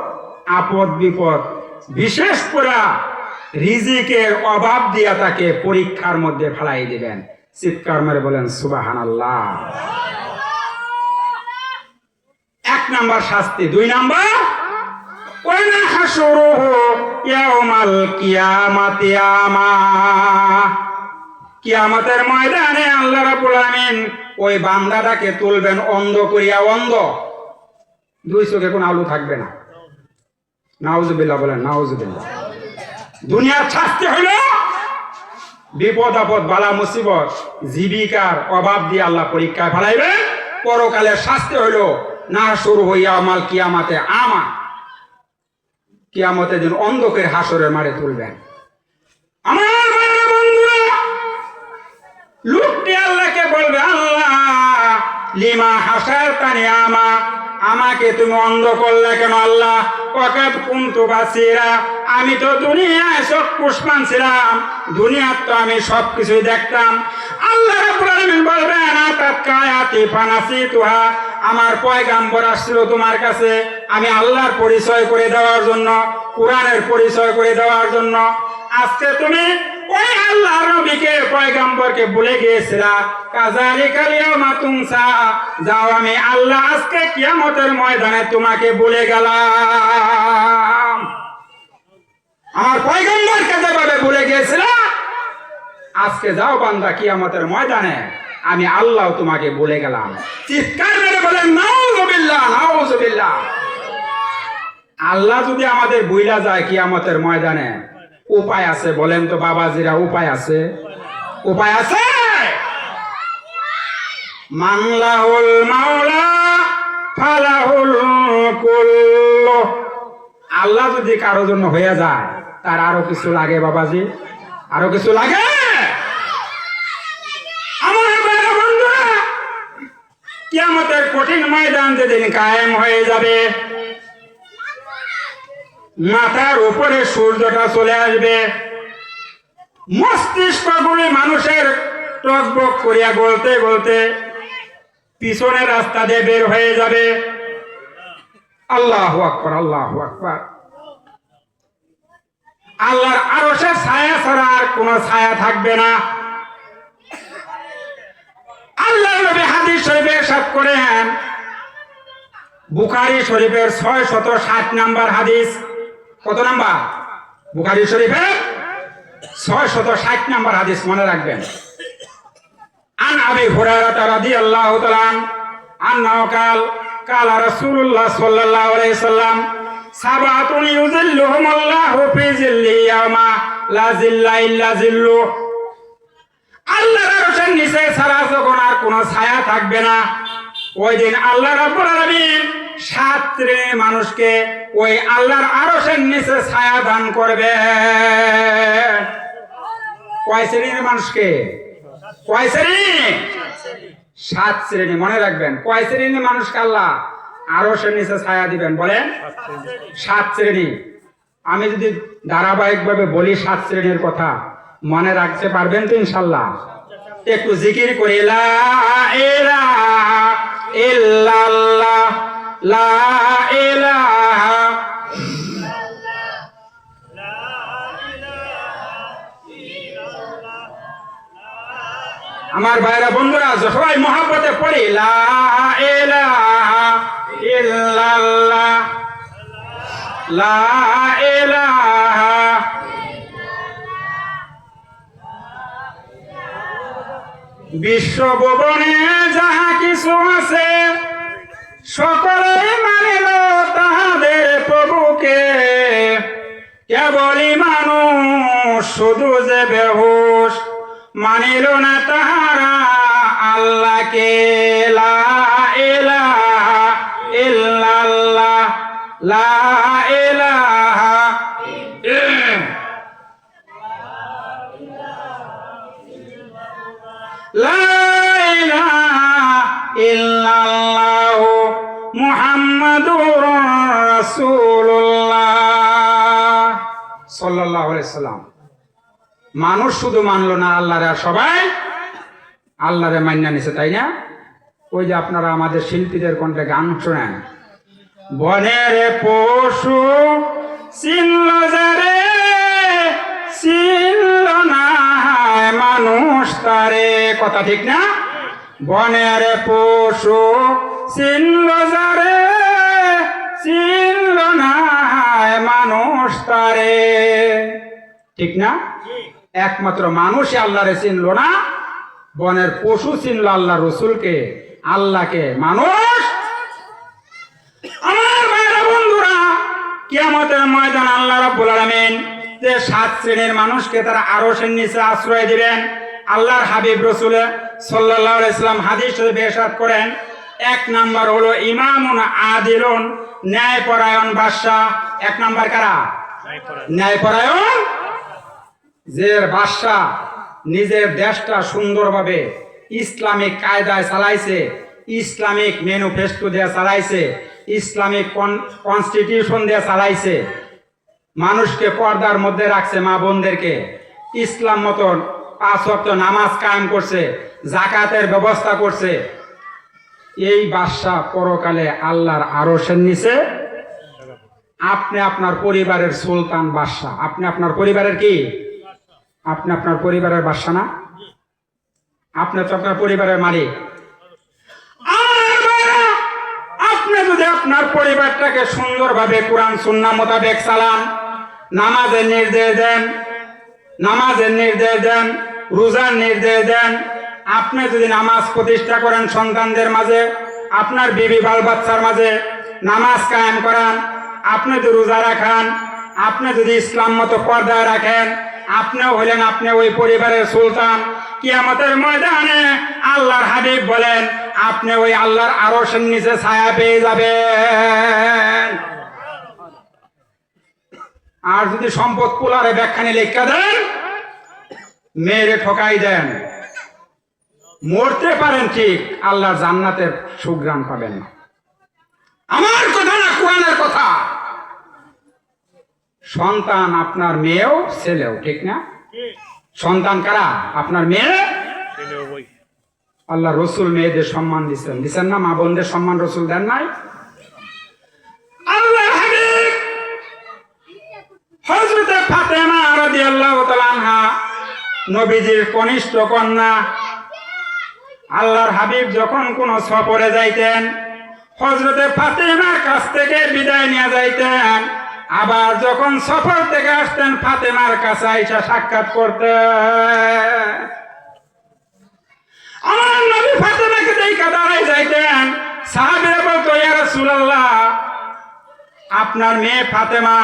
আপদ বিপদ, বিশেষ করে রিজিকের অভাব দিয়া তাকে পরীক্ষার মধ্যে ফেলাই দিবেন। চিৎকার মেরে বলেন সুবহানাল্লাহ। এক নাম্বার শাস্তি। দুই নাম্বার ওয়া নাহশুরুহু ইয়াউমাল কিয়ামাতি আমা। কিয়ামতের ময়দানে আল্লাহ রাব্বুল আমিন ওই বান্দাটাকে তুলবেন অন্ধ করিয়া, অন্ধ, দুই চোখে কোনো আলো থাকবে না। নাউজুবিল্লাহ বলেন, নাউজুবিল্লাহ। দুনিয়ার শাস্তি হইল বিপদ আপদ বালা মুসিবত জীবিকার অভাব দিয়ে আল্লাহ পরীক্ষায় ফেলাইবেন। পরকালের শাস্তি হইল না শুরু হইয়া আমাল কিয়ামাতে আমা, কিয়ামতের দিন অন্ধকের হাসরের মারে তুলবেন। আমার বন্ধুরা, লোকটি আল্লাহকে বলবে, আল্লাহ লিমা হাসারতানি আমা, আমাকে তুমি অন্ধ করলে কেন আল্লাহ? ওয়াকাদ কুনতু বাসীরা, আমি তো দুনিয়ায় চক্ষুষ্মান ছিলাম, দুনিয়ার তো আমি সবকিছুই দেখতাম। আল্লাহ রাব্বুল আলামিন বলবেন, আতাতকা আয়াতি ফানাসিতুহা, আমার পয়গাম্বর আসছিল তোমার কাছে আমি আল্লাহর পরিচয় করে দেওয়ার জন্য, কোরআনের পরিচয় করে দেওয়ার জন্য। আজকে তুমি ওই আল্লাহর নবীকে পয়গাম্বরকে ভুলে গিয়েছিলা। কাযালিকাল ইয়াউমা তুনসা, যাও আমি আল্লাহ আজকে কিয়ামতের ময়দানে তোমাকে ভুলে গেলাম। আমার পয়গাম্বরকে যেভাবে ভুলে গিয়েছিলা, আজকে যাও বান্দা কিয়ামতের ময়দানে আমি আল্লাহ তোমাকে ভুলে গেলাম। চিৎকার মেরে বলেন নাউজুবিল্লাহ, নাউজুবিল্লাহ। আল্লাহ যদি আমাদের ভুইলা যায় কিয়ামতের ময়দানে, উপায় আছে? বলেন তো বাবাজিরা, উপায় আছে? উপায় আছে? মানলাহুল মাওলা ফালাহুল কুল্লু। আল্লাহ যদি কারোর জন্য হয়ে যায়, তার আরো কিছু লাগে বাবাজি? আরো কিছু লাগে? আমার বন্ধুরা, কিয়ামতের কঠিন ময়দান যেদিন কায়েম হয়ে যাবে, মাথার উপরে সূর্যটা চলে আসবে, মস্তিষ্কগুলি মানুষের টকবক করিয়া গলতে গলতে পিছনের রাস্তা দিয়ে বের হয়ে যাবে। আল্লাহু আকবার, আল্লাহু আকবার। আল্লাহর আরশের ছায়া ছাড়া আর কোনো ছায়া থাকবে না। আল্লাহর নবী হাদিস শরীফে ইরশাদ করেন, বুখারী শরীফের 660 নাম্বার হাদিস। কত নাম্বার? বুখারী শরীফের 660 নাম্বার হাদিস, মনে রাখবেন। আন আবি হুরায়রা রাদিয়াল্লাহু তাআলা আনহু কালা রাসূলুল্লাহ সাল্লাল্লাহু আলাইহি সাল্লাম, সাবাতুন ইউযিল্লুহুমুল্লাহু ফি যিল্লি ইয়ামা লা যিল্লা ইল্লা যিল্লু। আল্লাহর আরশের নিচে ছাড়া যখন আর কোনো ছায়া থাকবে না, ওই দিন আল্লাহ রাব্বুল আলামিন 7 শ্রেণীর মানুষকে ওই আল্লাহর আরশের নিচে ছায়া দান করবে। কয় শ্রেণীর মানুষকে? কয় শ্রেণী? 7 শ্রেণী, মনে রাখবেন। কয় শ্রেণীর মানুষকে আল্লাহ আরশের নিচে ছায়া দিবেন? বলেন 7 শ্রেণী। আমি যদি ধারাবাহিকভাবে বলি 7 শ্রেণীর কথা, মনে রাখতে পারবেন তো ইনশাআল্লাহ? একটু জিকির করি, লা ইলাহা ইল্লাল্লাহ, লা ইলাহা আমার ভাইরা বন্ধুরা, সবাই মহব্বতে পড়ি, লা ইলাহা ইল্লাল্লাহ, লা ইলাহা। বিশ্বভুবনে যাহা কিছু আছে, সকলেই মানিল তাহাদের প্রভুকে। কেবলই মানুষ শুধু যে বেহুশ, মানিল না তাহারা আল্লাহকে। লা ইলাহা ইল্লাল্লাহ, লা ইলাহা লা ইলাহা ইল্লাল্লাহু মুহাম্মাদুর রাসূলুল্লাহ সাল্লাল্লাহু আলাইহি সাল্লাম। মানুষ শুধু মানলো না আল্লাহরে, সবাই আল্লাহরে মান্না নিছে, তাই না? ওই যে আপনারা আমাদের শিল্পীদের কণ্ঠে গান শোনেন, বনের পশু চিনল যারে, চিনল না মানুষ তারে। কথা ঠিক না? বনের পশু চিনল যারে, চিনল না পায় মানুষ তারে। ঠিক না? একমাত্র মানুষই আল্লাহরে চিনল না, বনের পশু চিনল আল্লাহ রসুলকে, আল্লাহকে মানুষ। আমার ভাইরা বন্ধুরা, কিয়ামতের ময়দান আল্লাহ রাব্বুল আলামিন যে 7 শ্রেণীর মানুষকে তারা আরশের নিচে আশ্রয় দিবেন, আল্লাহর হাবিব রাসূল সাল্লাল্লাহু আলাইহি সাল্লাম হাদিস শরীফে ইরশাদ করেন, 1 নাম্বার হলো ইমামুন আদিলুন, ন্যায়পরায়ণ বাদশা। 1 নাম্বার কারা? ন্যায়পরায়ণ। যে বাদশা নিজের দেশটা সুন্দরভাবে ইসলামিক কায়দায় চালাইছে, ইসলামিক ম্যানিফেস্টো দিয়ে চালাইছে, ইসলামিক কনস্টিটিউশন দিয়ে চালাইছে, মানুষকে পর্দার মধ্যে রাখছে, মা বোনদেরকে ইসলাম মতন 5 ওয়াক্ত নামাজ কায়েম করছে, যাকাতের ব্যবস্থা করছে, এই বাদশা পরকালে আল্লাহর আরশের নিচে। আপনি আপনার পরিবারের সুলতান বাদশা, আপনি আপনার পরিবারের কি? আপনি আপনার পরিবারের বাদশা না? আপনি তো আপনার পরিবারের মালিক। আপনি যদি আপনার পরিবারটাকে সুন্দরভাবে কোরআন সুন্নাহ মোতাবেক চালান, নামাজের নির্দেশ দেন, রোজার নির্দেশ দেন, আপনি যদি নামাজ প্রতিষ্ঠা করেন সন্তানদের মাঝে, আপনার বিবি বাল বাচ্চার মাঝে নামাজ কায়েম করান, আপনি যদি রোজা রাখান, আপনি যদি ইসলাম মতো পর্দায় রাখেন, আপনিও হলেন আপনি ওই পরিবারের সুলতান। কিয়ামতের ময়দানে আল্লাহর হাবিব বলেন, আপনি ওই আল্লাহর আরশের নিচে ছায়া পেয়ে যাবেন। আর যদি সম্পদ কুলারে ব্যাখ্যানে লেখা দেন, মেরে ঠকাই দেন, মরতে পারেন ঠিক, আল্লাহর জান্নাতের সুঘ্রাণ পাবেন না। আমার কথা না, কোরআনের কথা। সন্তান আপনার মেয়েও ছেলেও, ঠিক না? সন্তান কারা? আপনার মেয়ে। আল্লাহ রসুল মেয়েদের সম্মান দিচ্ছেন না? মা বোনদের সম্মান রসুল দেন নাই? আল্লাহ হাবিব হযরতে ফাতেমা রাদিয়াল্লাহু তাআলা আনহা, নবীজির কনিষ্ঠ কন্যা। আল্লাহর হাবিব যখন কোন সফরে যাইতেন, হযরতে ফাতেমার কাছ থেকে বিদায় নিয়ে যাইতেন, আবার যখন সফর থেকে আসতেন ফাতেমার কাছে আইসা সাক্ষাৎ করতেন। আমার নবী ফাতেমাকে দেখা দাঁড়ায় যাইতেন, সাহাবীরা বলতো, ইয়া রাসূলুল্লাহ, আপনার মেয়ে ফাতেমা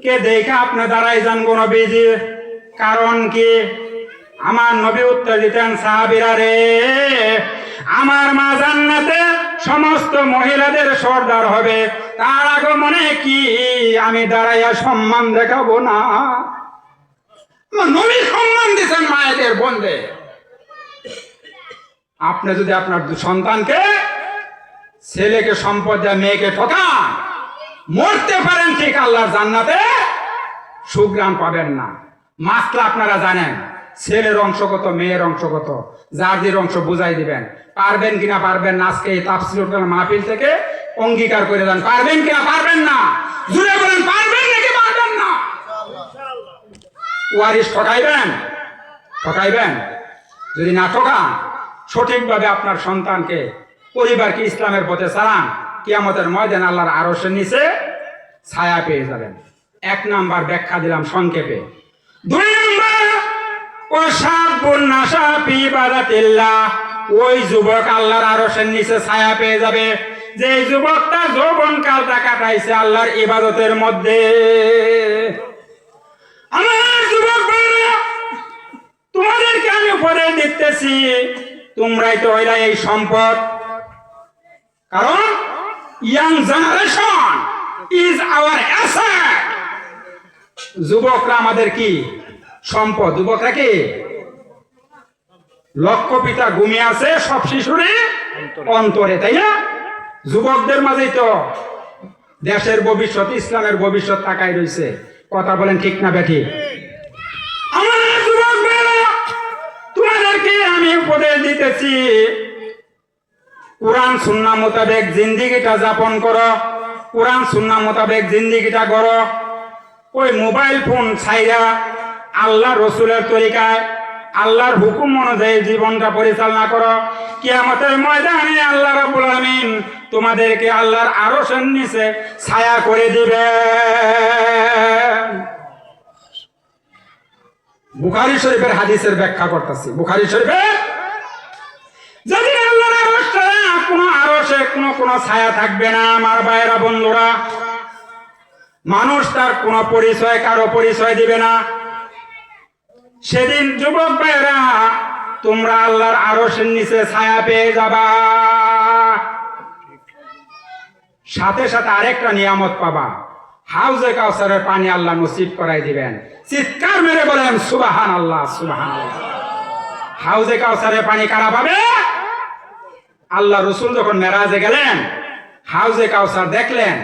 কে দেখা আপনি দাঁড়ায় যান গো নবীজি, কারণ কি? আমার নবী উত্তর দিতেন, সাহাবীরা রে, আমার মা জান্নাতে সমস্ত মহিলাদের সর্দার হবে, তার আগমনে কি আমি দাঁড়াইয়া সম্মান দেখাবো না? নবী সম্মান দিচ্ছেন মায়েদের বোনদের। আপনি যদি আপনার সন্তানকে, ছেলেকে সম্পদ দেয়, মেয়েকে ঠকান, মরতে পারেন ঠিক, আল্লাহর জান্নাতে সুঘ্রাণ পাবেন না। মাসলা আপনারা জানেন, ছেলের অংশ কত, মেয়ের অংশ কত, যার অংশ বুঝাই দিবেন। পারবেন কিনা পারবেন না, আজকে এই তাফসীরুল কালাম মাহফিল থেকে অঙ্গীকার করে দেন, পারবেন কিনা পারবেন না, জুড়ে বলেন, পারবেন নাকি পারবেন না? ওয়ারিশ ঠকাইবেন? যদি না ঠকান, সঠিকভাবে আপনার সন্তানকে, পরিবারকে ইসলামের পথে চালান, কিয়ামতের ময়দান আল্লাহর আরশের নিচে ছায়া পেয়ে যাবেন। 1 নাম্বার ব্যাখ্যা দিলাম সংক্ষেপে। 2 নাম্বার, ও শাবুন নাশা ফি ইবাদাতিল্লাহ, ওই যুবক আল্লাহর আরশের নিচে ছায়া পেয়ে যাবে যে যুবকটা যৌবনকালটা কাটাইছে আল্লাহর ইবাদতের মধ্যে। আমার যুবক ভাইরা, তোমাদেরকে আমি উপদেশ দিতেছি, তোমরাই তো হইলা এই সম্পদ। কারণ young generation is our asset. যুবকরা আমাদের কি সম্পদ? যুবকরা কি? লক্ষ পিতা ঘুমিয়ে আছে সব শিশুরে অন্তরে, তাই না? যুবকদের মাঝেই তো দেশের ভবিষ্যৎ, ইসলামের ভবিষ্যৎ তাকাই রয়েছে। কথা বলেন ঠিক না বেঠি? আমার যুবক ভাইরা, তোমাদেরকে আমি উপদেশ দিতেছি, কোরআন সুন্নাহ মোতাবেক জিন্দেগিটা যাপন করো, কোরআন সুন্নাহ মোতাবেক জিন্দেগিটা করো। ওই মোবাইল ফোন ছাইরা আল্লাহ রসুলের তরিকায়, আল্লাহর হুকুম অনুযায়ী জীবনটা পরিচালনা করো। কিয়ামতের ময়দানে আল্লাহ রাব্বুল আলামিন তোমাদেরকে আল্লাহর আরশের নিচে ছায়া করে দিবেন। বুখারী শরীফের হাদিসের ব্যাখ্যা করতেছি। বুখারী শরীফের যেদিন আল্লাহর আরশ ছাড়া কোনো আরশে কোনো ছায়া থাকবে না আমার ভাইয়েরা বন্ধুরা, মানুষ তার কোনো পরিচয় কারো পরিচয় দিবে না। সেদিন যুবক ভাইয়েরা তোমরা আল্লাহর আরশের নিচে ছায়া পেয়ে যাবা, সাথে সাথে আরেকটা নিয়ামত পাবা, হাউজে কাউসারের পানি আল্লাহ নসিব করাই দিবেন। চিৎকার মেরে বলেন সুবহানাল্লাহ, সুবহানাল্লাহ। হাউজে কাউসারের পানি কারা পাবে? আল্লাহ রসুল যখন মেরাজে গেলেন, হাউজে কাউসার দেখলেন,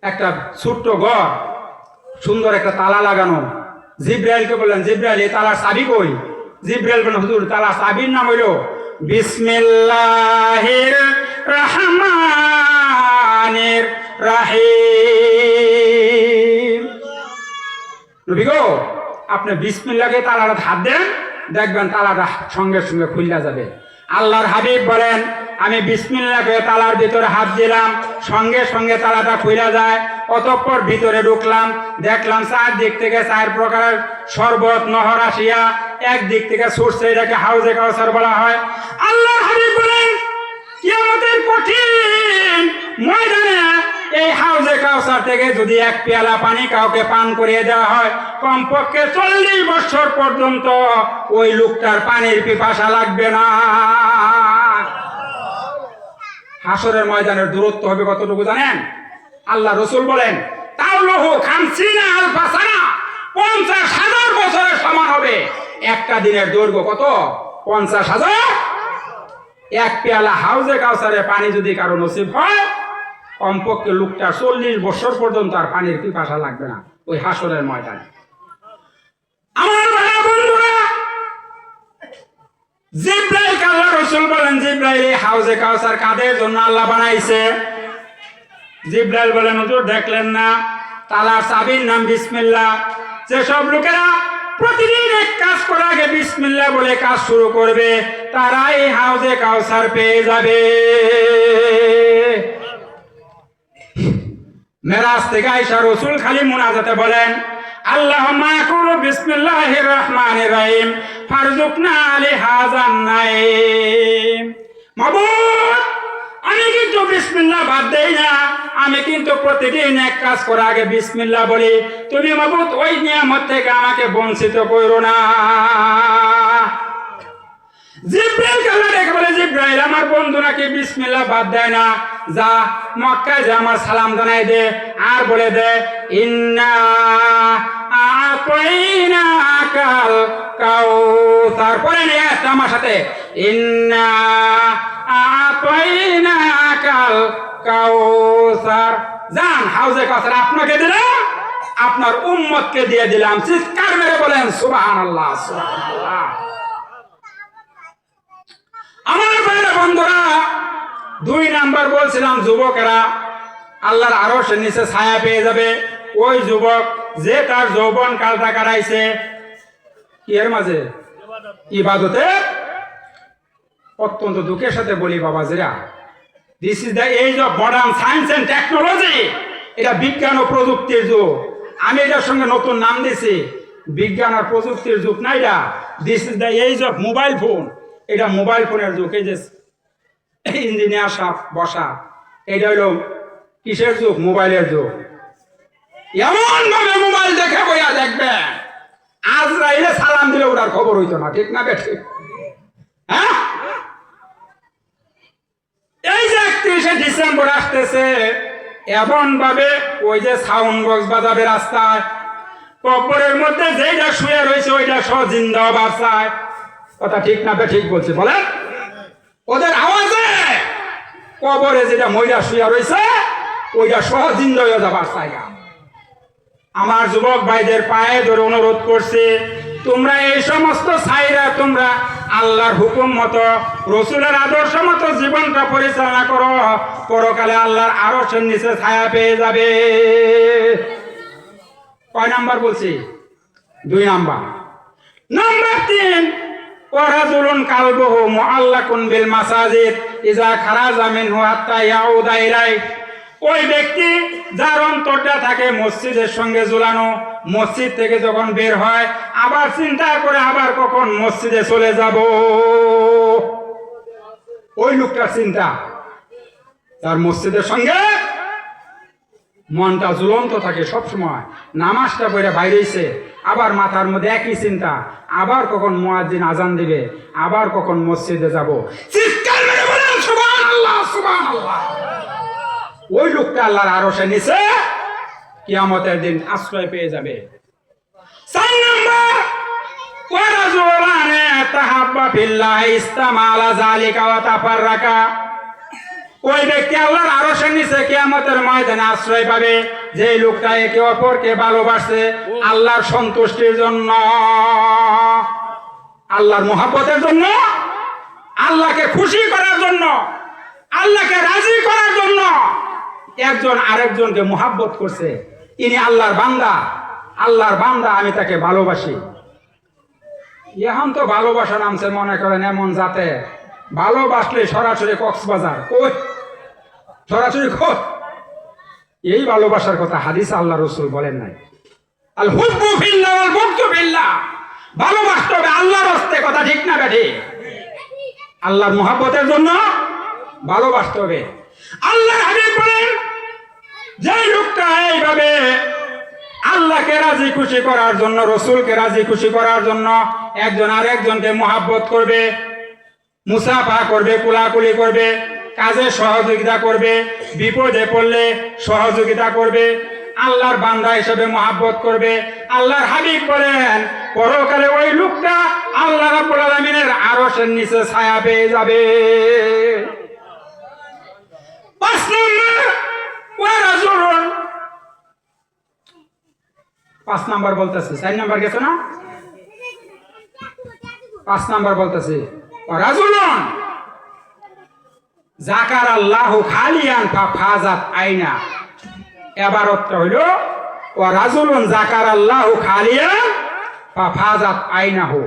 একটা ছোট্ট ঘর, সুন্দর একটা তালা লাগানো। জিব্রাইলকে বললেন, জিব্রাইল এই তালার চাবি কই? জিব্রাইল বললেন, হুজুর তালার চাবির নাম হইল বিসমিল্লাহির রহমানির রহিম। নবী গো, আপনি বিসমিল্লাহকে তালার হাত দেন, দেখবেন তালাটা সঙ্গে সঙ্গে খুলে যাবে। আল্লাহর হাবিব বলেন, আমি বিসমিল্লাহকে তালার ভিতরে হাত দিলাম, সঙ্গে সঙ্গে তালাটা খুলে যায়। অতঃপর ভিতরে ঢুকলাম, দেখলাম চারদিক থেকে 4 প্রকারের শরবত নহর আসিয়া একদিক থেকে ছুটছে, এটাকে হাউজে কাউসার বলা হয়। আল্লাহর হাবিব বলেন, কিয়ামতের কঠিন ময়দানে এই হাউজে কাউসার থেকে যদি 1 পেয়ালা পানি কাউকে পান করিয়ে দেওয়া হয়, কমপক্ষে 40 বছর পর্যন্ত ওই লোকটার পানির পিপাসা লাগবে না। হাসরের ময়দানের দূরত্ব হবে কতটুকু জানেন? আল্লাহ রসুল বলেন, তাওলহু 50 আলফা সানা, 50,000 বছরের সমান হবে। একটা দিনের দৈর্ঘ্য কত? 50,000। 1 পেয়ালা হাউজে কাউসারে পানি যদি কারো নসিব হয়, কমপক্ষে লোকটা 40 বছর পর্যন্ত আর পানির পিপাসা লাগবে না ওই হাসরের ময়দানে। আমার ভাই বন্ধুরা, জিব্রাইল আল্লাহ রাসূল বলেন, জিব্রাইল এই হাউজে কাউসার কাদের জন্য আল্লাহ বানাইছে? জিব্রাইল বলেন, হুজুর দেখলেন না তালার চাবির নাম বিসমিল্লাহ। যেসব লোকেরা প্রতিদিন এক কাজ করার আগে বিসমিল্লাহ বলে কাজ শুরু করবে, তারা এই হাউজে কাউসার পেয়ে যাবে। মেরাজ থেকে আয়েশা রাসূল খালি মুনাজাতে বলেন, আল্লাহুম্মা কুলু বিসমিল্লাহির রহমানির রহিম ফারজুকনা লিহাযান নাঈম। মাবুদ, আমি কিন্তু বিসমিল্লাহ বাদ দেই না, আমি কিন্তু প্রতিদিন এক কাজ করার আগে বিসমিল্লাহ বলি। তুমি মাবুদ ওই নিয়ামত থেকে আমাকে বঞ্চিত করো না। জিব্রাইল আল্লাহ দেখে বলে, জিব্রাইল আমার বন্ধু নাকি বিসমিল্লাহ বাদ দেয় না, যা মক্কায় যে আমার সালাম জানাই দে, আর বলে দে ইন্না আতাইনাকাল কাউসার। পরে নিয়ে আসতে আমার সাথে, ইন্না আতাইনাকাল কাউসার। জান হাউজে কাউসার আপনাকে দিলাম, আপনার উম্মতকে দিয়ে দিলাম। চিৎকার মেরে বলেন সুবহানাল্লাহ, সুবহানাল্লাহ। আমার ভাইরা বন্ধুরা, 2 নাম্বার বলছিলাম যুবকেরা আল্লাহর আরশের নিচে ছায়া পেয়ে যাবে। ওই যুবক যে তার যৌবন কালটা কাটাইছে কি এর মাঝে? ইবাদতে। অত্যন্ত দুঃখের সাথে বলি বাবাজিরা, this is the age of modern science and technology. এটা বিজ্ঞান ও প্রযুক্তির যুগ। আমি এটার সঙ্গে নতুন নাম দিয়েছি, বিজ্ঞান আর প্রযুক্তির যুগ না এটা। This is the age of mobile phone. এটা মোবাইল ফোনের যুগ। এই যে ইঞ্জিনিয়ার সাহেব বসা, এটা হইল কিসের যুগ? মোবাইলের যুগ। এমন ভাবে মোবাইল দেখে বইয়া দেখবেন, আজরাইলে সালাম দিলে ওটার খবর হইতো না। ঠিক না বেঠিক? হ্যাঁ, এই যে 31শে ডিসেম্বর আসতেছে, এমন ভাবে ওই যে সাউন্ড বক্স বাজাবে রাস্তায়, কবরের মধ্যে যেটা শুয়ে রয়েছে ওইটা সহ জিন্দা বাসায়। কথা ঠিক না বেঠিক বলছে বলেন? ওদের আওয়াজে কবরে যেটা মহিলা শুয়ে রয়েছে ওইটা সহ জিন্দা হয়ে যাবার জায়গা। আমার যুবক ভাইদের পায়ে ধরে অনুরোধ করছে, তোমরা এই সমস্ত ছাইরা তোমরা আল্লাহর হুকুম মতো, রসুলের আদর্শ মতো জীবনটা পরিচালনা করো, পরকালে আল্লাহর আরশের নিচে ছায়া পেয়ে যাবে। কয় নাম্বার বলছি? 2 নাম্বার। নাম্বার 3, ওয়ারাজুলুন কালবুহু মুআল্লাকুন বিল মাসাজিদ ইজা খারাজা মিনহু হাত্তা ইয়াউদা ইলাই, ওই ব্যক্তি যার অন্তরটা থাকে মসজিদের সঙ্গে ঝুলানো, মসজিদ থেকে যখন বের হয় আবার চিন্তা করে আবার কখন মসজিদে চলে যাব। ওই লোকটার চিন্তা, তার মসজিদের সঙ্গে মনটা ঝুলন্ত থাকে সব সময়, নামাজটা পড়ে বাইরেছে, আবার মাথার মধ্যে একই চিন্তা, আবার কখন মুয়াজ্জিন আজান দিবে, আবার কখন মসজিদে যাব। চিৎকার মেরে বলেন সুবহানাল্লাহ সুবহানাল্লাহ। ওই লোকটা আল্লাহর আরশে নিচে কিয়ামতের দিন আশ্রয় পেয়ে যাবে। 4 নম্বর, ওয়ারাজুলানে তাহাব্বা ফিল্লাহ ইসতামা আলা যালিকা ওয়া তাফাররাকা, ওই ব্যক্তি আল্লাহর আরশের নিচে কিয়ামতের ময়দানে আশ্রয় পাবে যে লোকটা একে অপরকে ভালোবাসে আল্লাহর সন্তুষ্টির জন্য, আল্লাহর মহব্বতের জন্য, আল্লাহকে খুশি করার জন্য, আল্লাহকে রাজি করার জন্য একজন আরেকজনকে মহব্বত করছে। ইনি আল্লাহর বান্দা, আল্লাহর বান্দা, আমি তাকে ভালোবাসি। এখন তো ভালোবাসা নামছে মনে করেন এমন যাতে ভালোবাসলে সরাসরি কক্সবাজার, কই সরাসরি কই, এই ভালোবাসার কথা হাদিস আল্লাহ রাসূল বলেন নাই। আল হুব্বু ফিল্লাহ ওয়াল বুগদু ফিল্লাহ, ভালোবাসতে হবে আল্লাহর রাস্তে, কথা ঠিক না বেঠি? আল্লাহর মহব্বতের জন্য ভালোবাসতে হবে। আল্লাহর হাবিব বলেন যে লোকটা এইভাবে আল্লাহকে রাজি খুশি করার জন্য, রাসূলকে রাজি খুশি করার জন্য একজন আরেকজনকে মহব্বত করবে, মুসাফা করবে, কুলাকুলি করবে, কাজে সহযোগিতা করবে, বিপদে পড়লে সহযোগিতা করবে, আল্লাহর বান্দা হিসেবে মহব্বত করবে, আল্লাহর হাবিব বলেন পরকালে ওই লোকটা আল্লাহ রাব্বুল আলামিনের আরশের নিচে ছায়া পেয়ে যাবে। 5 নম্বর, ওয়ারাজুলুন, 5 নম্বর বলতেছে, 4 নম্বর গেছে না, 5 নম্বর বলতেছে ওয়ারাজুলুন যাকারাল্লাহু খালিয়ান ফাফাজাত আইনা, এবারতটা হইল ওয়ারাজুলুন যাকারাল্লাহু খালিয়ান ফাফাজাত আইনাহু,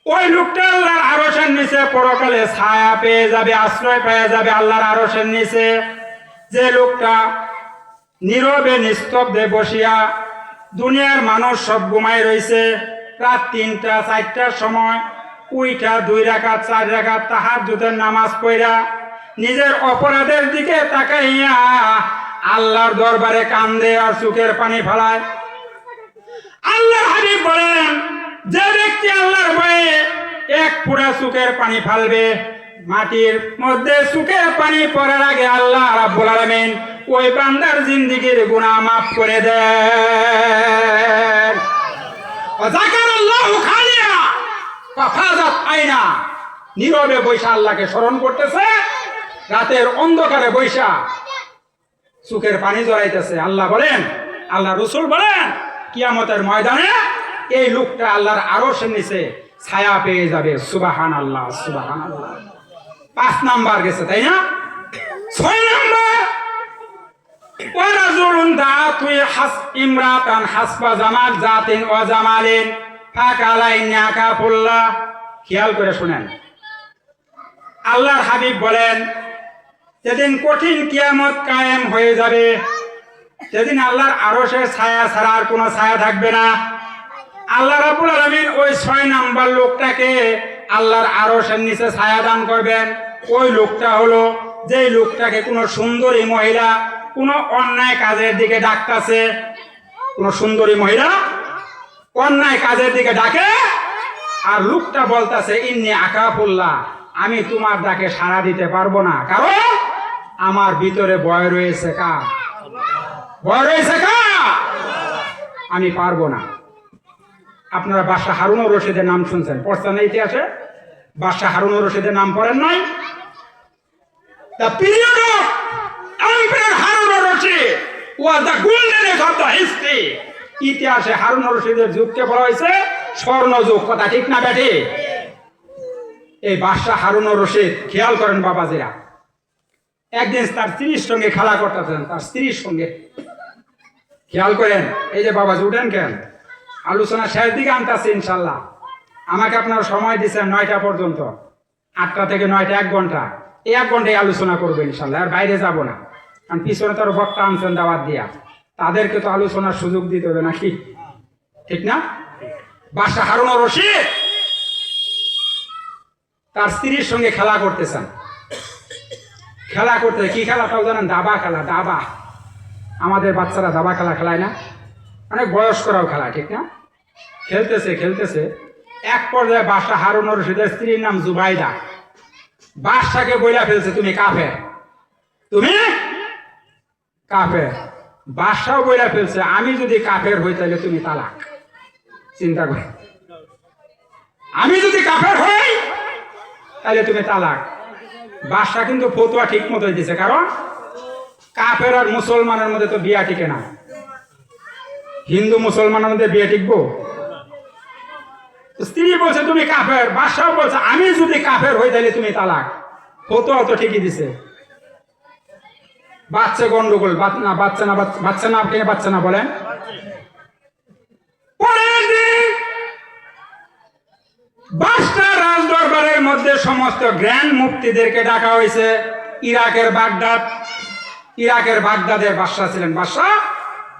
ওই লোকটা আল্লাহর আরশের নিচে পরকালে ছায়া পেয়ে যাবে, আশ্রয় পেয়ে যাবে আল্লাহর আরশের নিচে। যে লোকটা নীরবে নিস্তব্ধে বসিয়া, দুনিয়ার মানুষ সব ঘুমায় রয়েছে, রাত 3টা 4টার সময় উইঠা 2 রাকাত 4 রাকাত তাহাজ্জুদের নামাজ পড়া নিজের অপরাধের দিকে তাকাইয়া আল্লাহর দরবারে কান্দে আর চোখের পানি ফেলায়। আল্লাহর হাবিব বলেন যে ব্যক্তি আল্লাহর ভয়ে এক ফোঁটা চোখের পানি ফেলবে, মাটির মধ্যে চোখের পানি পড়ার আগে আল্লাহ রাব্বুল আলামিন ওই বান্দার জিন্দেগীর গুনাহ মাফ করে দেন। যাকারাল্লাহু খালিয়া ফাফাজাত আইনা, নীরবে বৈশা আল্লাহকে স্মরণ করতেছে, রাতের অন্ধকারে বৈশা চোখের পানি জড়াইতেছে। আল্লাহ বলেন, আল্লাহ রাসূল বলেন কিয়ামতের ময়দানে এই লোকটা আল্লাহর আরশের নিচে ছায়া পেয়ে যাবে। সুবহানাল্লাহ সুবহানাল্লাহ। 5 নাম্বার গেছে, তাই না? 6 নাম্বার, ওয়ারাজুলুন দাতুই হাস ইমরাতান হাসবা জামাল জাতিন ওয়া জামালিন ফাকালাইনা কাফুল্লাহ। খেয়াল করে শুনেন, আল্লাহর হাবিব বলেন যেদিন কঠিন কিয়ামত কায়েম হয়ে যাবে, সেদিন আল্লাহর আরশের ছায়া ছাড়া আর কোনো ছায়া থাকবে না। আল্লাহ রাব্বুল আলামিন ওই 6 নাম্বার লোকটাকে আল্লাহর আরশের নিচে ছায়া দান করবেন। ওই লোকটা হলো যে লোকটাকে কোনো সুন্দরী মহিলা কোনো অন্যায় কাজের দিকে ডাকতেছে, কোনো সুন্দরী মহিলা অন্যায় কাজের দিকে ডাকে, আর লোকটা বলতেছে ইন্নী আকাফুল্লাহ, আমি তোমার ডাকে সাড়া দিতে পারবো না, কারণ আমার ভিতরে ভয় রয়েছে। কার ভয় রয়েছে? কার? আমি পারবো না। আপনারা বাদশাহ হারুনুর রশিদের নাম শুনছেন, পড়ছেন না ইতিহাসে? বাদশাহ হারুনুর রশিদের নাম পড়েন নাই? The period of Emperor Harun al-Rashid was the golden age of the history. ইতিহাসে হারুনুর রশিদের যুগকে বলা হয়েছে স্বর্ণ যুগ, কথা ঠিক না বেঠি? এই বাদশাহ হারুনুর রশিদ, খেয়াল করেন বাবাজিরা, একদিন তার স্ত্রীর সঙ্গে খেলা করতেছেন, তার স্ত্রীর সঙ্গে। খেয়াল করেন, এই যে বাবাজি উঠেন কেন, আলোচনা শেষ দিকে আনতেছে ইনশাল্লাহ। আমাকে আপনারা সময় দিচ্ছেন 9টা পর্যন্ত, 8টা থেকে 9টা 1 ঘন্টা। এই 1 ঘন্টায় আলোচনা করবো ইনশাল্লাহ, আর বাইরে যাব না। কারণ পিছনে তো বক্তা আনছেন দাওয়াত দিয়া, তাদেরকে তো আলোচনার সুযোগ দিতে হবে নাকি, ঠিক না? বাদশা হারুন আর রশিদ তার স্ত্রীর সঙ্গে খেলা করতেছেন। খেলা করতে কি খেলা তাও জানেন? দাবা খেলা। দাবা, আমাদের বাচ্চারা দাবা খেলা খেলায় না, অনেক বয়স্করাও খেলায়, ঠিক না? খেলতেছে খেলতেছে এক পর্যায়ে বাদশা হারুন আর রশিদের স্ত্রীর নাম জুবাইদা বাদশাকে বইলা ফেলছে, তুমি কাফের, তুমি কাফের। বাদশাও বইলা ফেলছে, আমি যদি কাফের হই তাহলে তুমি তালাক। চিন্তা করে, আমি যদি কাফের হই তাহলে তুমি তালাক। বাদশা কিন্তু ফতোয়া ঠিক মতোই দিছে, কারণ কাফের আর মুসলমানের মধ্যে তো বিয়া টিকে না। হিন্দু মুসলমানের মধ্যে বিয়ে টিকবো? স্ত্রী বলছে তুমি কাফের, বাদশাও বলছে আমি যদি কাফের হই তাহলে তুমি তালাক। ফতোয়া তো ঠিকই দিছে। বাচ্চা গন্ডগোল, বাচ্চা না বলেন। পরের দিন বাদশার রাজ দরবারের মধ্যে সমস্ত গ্র্যান্ড মুফতিদেরকে ডাকা হয়েছে। ইরাকের বাগদাদের বাদশা ছিলেন বাদশা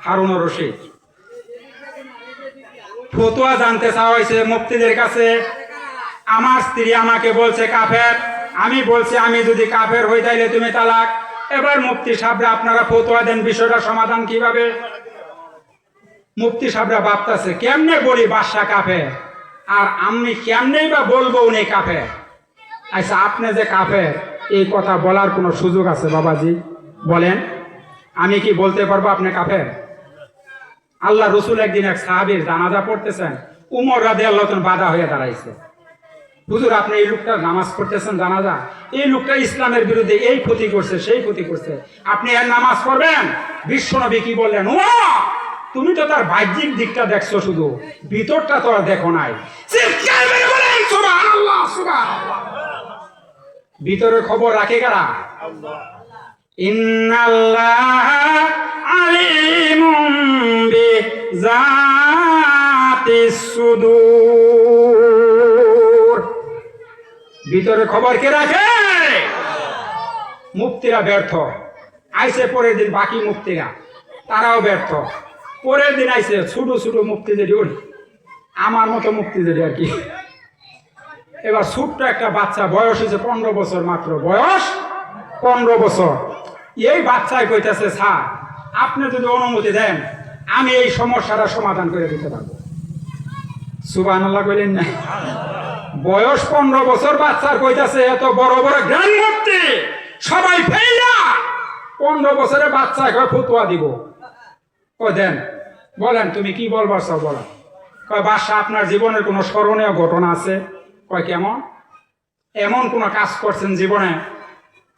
হারুন আর রশিদ। ফতোয়া জানতে চাওয়া হয়েছে মুফতিদের কাছে। আমার স্ত্রী আমাকে বলছে কাফের, আমি বলছি আমি যদি কাফের হই তাইলে তুমি তালাক। এবার মুফতি সাহেবরা আপনারা ফতোয়া দেন, বিষয়টা সমাধান কিভাবে? মুফতি সাহেবরা ভাবতেছে কেমনে বলি বাদশা কাফের, আর আমি কেমনেই বা বলবো উনি কাফের। আচ্ছা, আপনি যে কাফের এই কথা বলার কোনো সুযোগ আছে বাবাজি? বলেন, আমি কি বলতে পারবো আপনি কাফের? আল্লাহ রসুল একদিন এক সাহাবীর জানাজা পড়তেছেন, উমর রাদিয়াল্লাহু তাআলা বাধা হয়ে দাঁড়াইছে। হুজুর, আপনি এই লোকটা নামাজ পড়তেছেন জানাজা, এই লোকটা ইসলামের বিরুদ্ধে এই ক্ষতি করছে সেই ক্ষতি করছে, আপনি এর নামাজ পড়বেন? বিশ্বনবী কি বললেন? ও তুমি তো তার বাহ্যিক দিকটা দেখছো, শুধু ভিতরটা তো আর দেখো নাই। চিৎকার করে বলেন সুবহানাল্লাহ, সুবহানাল্লাহ। ভিতরের খবর রাখে কারা? ইন্নাল্লাহা আলিমুম বিযাতিস সুদূর। ভিতরে খবর কে রাখে? মুফতিরা ব্যর্থ। আইসে পরের দিন বাকি মুফতিরা, তারাও ব্যর্থ। পরের দিন আইসে ছোট ছোট মুফতিদের, আমার মতো মুফতিদের আর কি। এবার ছোট্ট একটা বাচ্চা, বয়স হয়েছে 15 বছর মাত্র, বয়স 15 বছর। এই বাচ্চায় কইতেছে, স্যার আপনি যদি অনুমতি দেন আমি এই সমস্যাটা সমাধান করে দিতে পারবো। সুবহানাল্লাহ কইলেন না? বয়স 15 বছর বাচ্চার কইতাছে, এত বড় বড় জ্ঞান মুফতি সবাই ফেইলা 15 বছরের বাচ্চায় কয় ফতোয়া দিব। কয় দেন, বলেন তুমি কি বলবার সব বলেন। কয় বাদশা আপনার জীবনের কোনো স্মরণীয় ঘটনা আছে? কয় কেমন? এমন কোনো কাজ করছেন জীবনে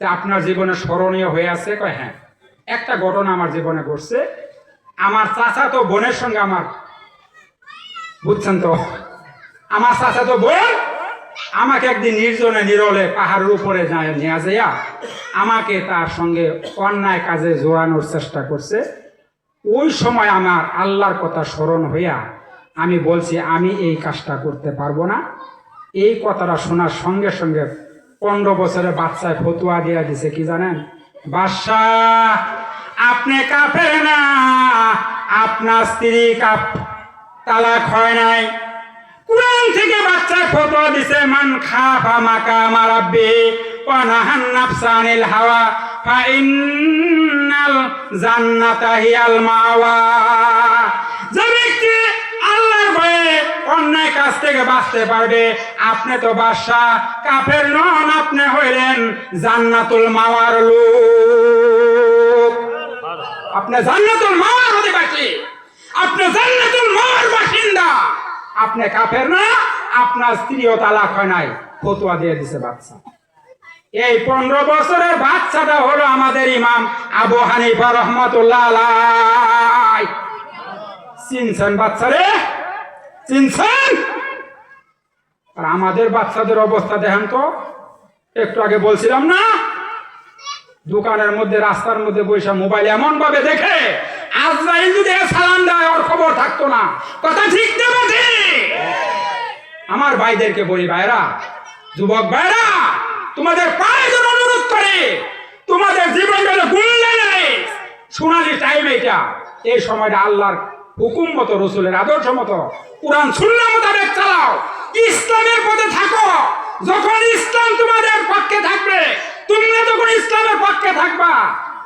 তা আপনার জীবনে স্মরণীয় হয়ে আছে? কয় হ্যাঁ, একটা ঘটনা আমার জীবনে ঘটছে। আমার চাচাতো বোনের সঙ্গে আমার, বুঝছেন তো, আমার চাচাতো বোন আমাকে একদিন নির্জনে নিরলে পাহাড়ের উপরে নিয়ে যাইয়া আমাকে তার সঙ্গে অন্যায় কাজে জড়ানোর চেষ্টা করছে। ওই সময় আমার আল্লাহর কথা স্মরণ হইয়া আমি বলছি আমি এই কাজটা করতে পারবো না। এই কথাটা শোনার সঙ্গে সঙ্গে 15 বছরের বাচ্চায় ফতোয়া দিয়ে দিছে, কি জানেন? বাদশা আপনি কাফের না, আপনার স্ত্রী তালাক হয় নাই। কুরআন থেকে বাচ্চায় ফতোয়া দিছে, মান খাফা মাকামা রাব্বি ওয়া নাহান নাফসা আনিল হাওয়া ফা ইন্নাল জান্নাতা হিয়াল মাওয়া। যে ব্যক্তি আল্লাহর ভয়ে অন্যায় কাজ থেকে বাঁচতে পারবে, আপনি তো বাদশা কাফের নন, আপনি হইলেন জান্নাতুল মাওয়ার লোক। আপনি জান্নাতুল মাওয়ার অধিবাসী, আপনি জান্নাতুল মাওয়ার বাসিন্দা। আপনি কাফের না, আপনার স্ত্রীও তালাক হয় নাই। ফতোয়া দিয়ে দিছে বাচ্চা। এই 15 বছরের বাচ্চাটা হলো আমাদের ইমাম আবু হানিফা রাহমাতুল্লাহ আলাইহি। চিনছেন বাচ্চারে? চিনছেন? আর আমাদের বাচ্চাদের অবস্থা দেখেন তো। একটু আগে বলছিলাম না, দোকানের মধ্যে রাস্তার মধ্যে বসে মোবাইল এমন ভাবে দেখে আজরাইল যদি সালাম দেয় ওর খবর থাকতো না। কথা ঠিক দেবে? আমার ভাই ভাইদেরকে বলি, ভাইরা, যুবক ভাইরা, তোমাদের পায়ে যেন অনুরোধ করে, তোমাদের জীবনটা গোল্ডেন এজ, সোনালী টাইম এটা। এই সময়টা আল্লাহর হুকুম মতো, রসুলের আদর্শ মতো, কুরআন সুন্নাহ মোতাবেক চালাও, ইসলামের পথে থাকো। যখন ইসলাম তোমাদের পক্ষে থাকবে, তোমরা যখন ইসলামের পক্ষে থাকবা,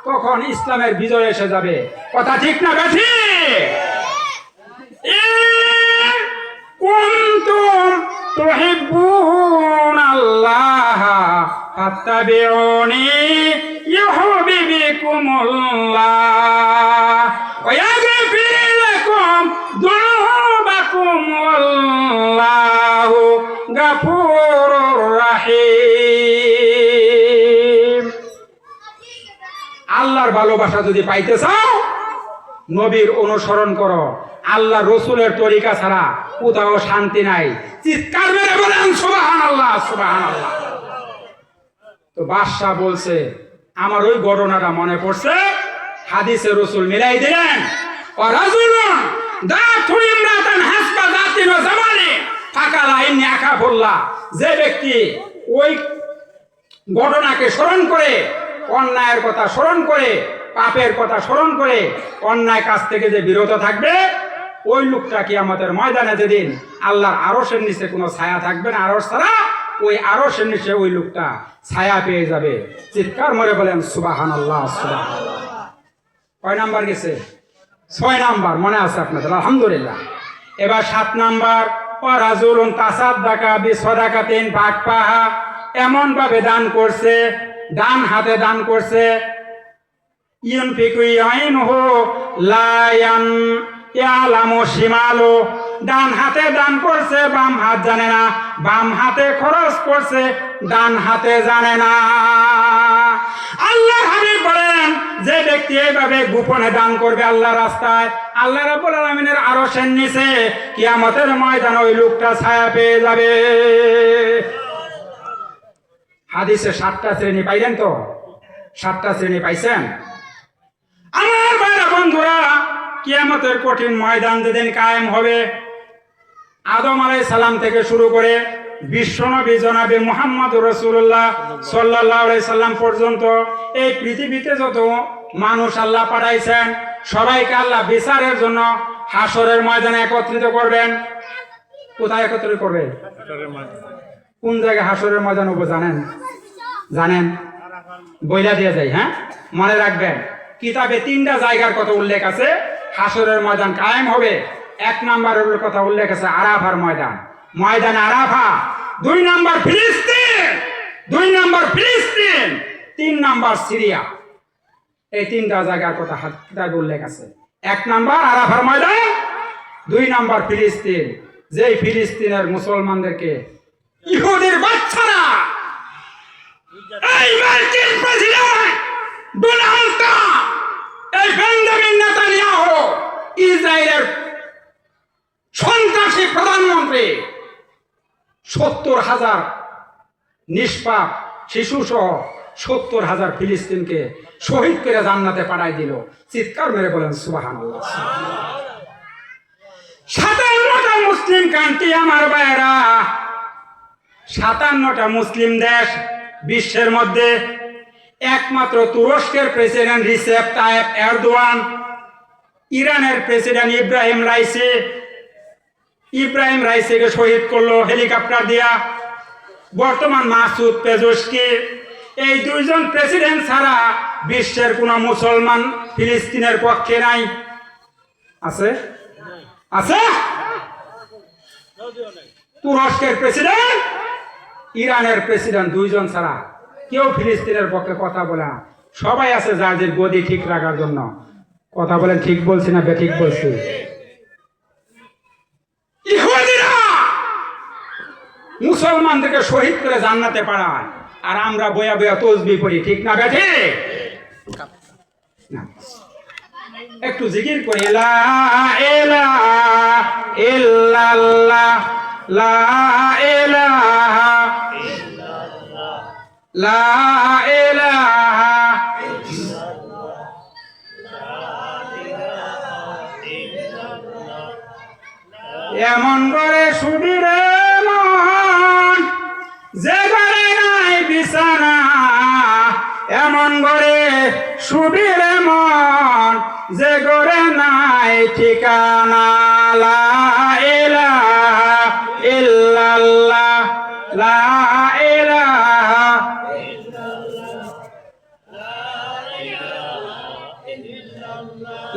তখন ইসলামের বিজয় এসে যাবে। কথা ঠিক না বেঠিক? কুনতুম তুহিব্বুনাল্লাহ ফাত্তাবিউনি ইউহিব্বুকুমুল্লাহ ওয়া ইয়াগফির লাকুম যুনুবাকুম ওয়াল্লাহু গাফুরুর রাহিম। আল্লাহর ভালোবাসা যদি পাইতে চাও, নবীর অনুসরণ করো। আল্লাহ রসুলের তরিকা ছাড়া কোথাও শান্তি নাই। চিৎকার মেরে বলেন সুবহানাল্লাহ, সুবহানাল্লাহ। তো বাদশা বলছে, আমার ওই ঘটনাটা মনে পড়ছে, হাদিসে রসুল মিলাই দিলেন, ওয়ারাজুলুন দাতু ইমরাতান হাসবা যাতিন ওয়া জামালি ফাকালা ইন্নী আখাফুল্লাহ। যে ব্যক্তি ওই ঘটনাকে স্মরণ করে, অন্যায়ের কথা স্মরণ করে, পাপের কথা স্মরণ করে অন্যায় কাজ থেকে যে বিরত থাকবে, ওই লোকটা কিয়ামতের ময়দানে যেদিন আল্লাহর আরশের নিচে কোনো ছায়া থাকবে না, আরশ ছাড়া, ওই আরশের নিচে ওই লোকটা ছায়া পেয়ে যাবে। চিৎকার মরে বলেন সুবহানাল্লাহ, সুবহানাল্লাহ। কয় নাম্বার গেছে? 6 নাম্বার মনে আছে আপনাদের? আলহামদুলিল্লাহ। এবার 7 নাম্বার, ওয়ারাজুলুন তাসাদ্দাকা বিসাদাকাতিন ফাকফাহা। এমন ভাবে দান করছে, ডান হাতে দান করছে, ইউনফিকু ইয়াইনহু লা ইয়ালামু শিমালু। ডান হাতে দান করছে, বাম হাত জানে না, বাম হাতে খরচ করছে, ডান হাতে জানে না। আল্লাহ হাবিব বলেন, যে ব্যক্তি এইভাবে গোপনে দান করবে আল্লাহর রাস্তায়, আল্লাহ রাব্বুল আলামিনের আরশের নিচে কিয়ামতের ময়দানে ওই লোকটা ছায়া পেয়ে যাবে। হাদিসে 7টা শ্রেণী পাইলেন তো? 7টা শ্রেণী পাইছেন? আমার ভাইরা বন্ধুরা, কিয়ামতের কঠিন ময়দান যেদিন কায়েম হবে, আদম আলাইহিস সালাম থেকে শুরু করে বিশ্বনবী জনাবে মুহাম্মদুর রাসূলুল্লাহ সাল্লাল্লাহু আলাইহি সাল্লাম পর্যন্ত এই পৃথিবীতে যত মানুষ আল্লাহ পাঠাইছেন, সবাইকে আল্লাহ বিচারের জন্য হাসরের ময়দানে একত্রিত করবেন। কোথায় একত্রিত করবে? কোন জায়গায় হাসরের ময়দান হবে জানেন? জানেন? বইলা দিয়ে যাই, হ্যাঁ, মনে রাখবেন। কিতাবে 3টা জায়গার কথা উল্লেখ আছে হাসরের ময়দান কায়েম হবে। 1 নাম্বারের কথা উল্লেখ আছে আরাফার ময়দান, ময়দান আরাফা। 2 নাম্বার ফিলিস্তিন, 2 নাম্বার ফিলিস্তিন, 3 নাম্বার সিরিয়া। এই 3টা জায়গার কথা কিতাবে উল্লেখ আছে। 1 নাম্বার আরাফার ময়দান, 2 নাম্বার ফিলিস্তিন। যেই ফিলিস্তিনের মুসলমানদেরকে ইহুদির বাচ্চারা, এই মার্কিন প্রেসিডেন্ট ডোনাল্ড ট্রাম্প, এই বেঞ্জামিন নেতানিয়াহু, ইসরায়েলের সন্ত্রাসী প্রধানমন্ত্রী 70,000 নিষ্পাপ শিশু সহ 70,000 ফিলিস্তিনকে শহীদ করে জান্নাতে পাঠাই দিল। চিৎকার মেরে বলেন সুবহানাল্লাহ। 57টা মুসলিম কান্ট্রি আমার ভাইয়েরা, 57টা মুসলিম দেশ বিশ্বের মধ্যে। একমাত্র তুরস্কের প্রেসিডেন্ট রিসেপ তাইয়েপ এরদোয়ান, ইরানের প্রেসিডেন্ট ইব্রাহিম রাইসিকে শহীদ করলো হেলিকপ্টার দিয়া। বর্তমান মাসুদ পেজস্কি, এই 2 জন প্রেসিডেন্ট ছাড়া বিশ্বের কোনো মুসলমান ফিলিস্তিনের পক্ষে নাই। আছে? আছে? তুরস্কের প্রেসিডেন্ট, ইরানের প্রেসিডেন্ট, 2 জন ছাড়া কেউ ফিলিস্তিনের পক্ষে কথা বলে না। সবাই আছে যাদের গদি ঠিক রাখার জন্য। কথা বলেন, ঠিক বলছি না বেঠিক বলছি? ইহুদিরা মুসলমানদেরকে শহীদ করে জান্নাতে পাঠায়, আর আমরা বয়া বয়া তসবিহ পড়ি, ঠিক না বেঠিক? একটু জিকির করি, লা ইলাহা ইল্লাল্লাহ, লা ইলাহা ইল্লাল্লাহ, লা ইলাহা ইল্লাল্লাহ। এমন করে সুবিরে সুবিরে মন যে গরে নাই ঠিকানা লা ইলাহা ইল্লাল্লাহ লা ইলাহা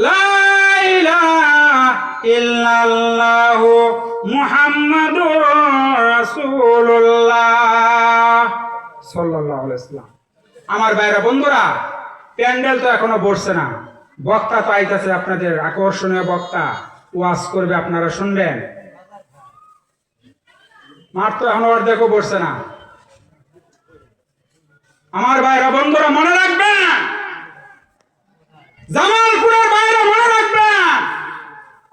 লা ইলাহা ইল্লাল্লাহ মুহাম্মাদুর রাসূলুল্লাহ সাল্লাল্লাহু আলাইহি ওয়াসাল্লাম। আমার ভাইরা বন্ধুরা, প্যান্ডেল তো এখনো বসছে না, বক্তা তো আইতাছে, আপনাদের আকর্ষণীয় বক্তা ওয়াজ করবে, আপনারা শুনবেন। মাঠ তো এখনো অর্ধেকও বসছে না। আমার ভাইরা বন্ধুরা মনে রাখবেন, জামালপুরের বাইরে মনে রাখবেন,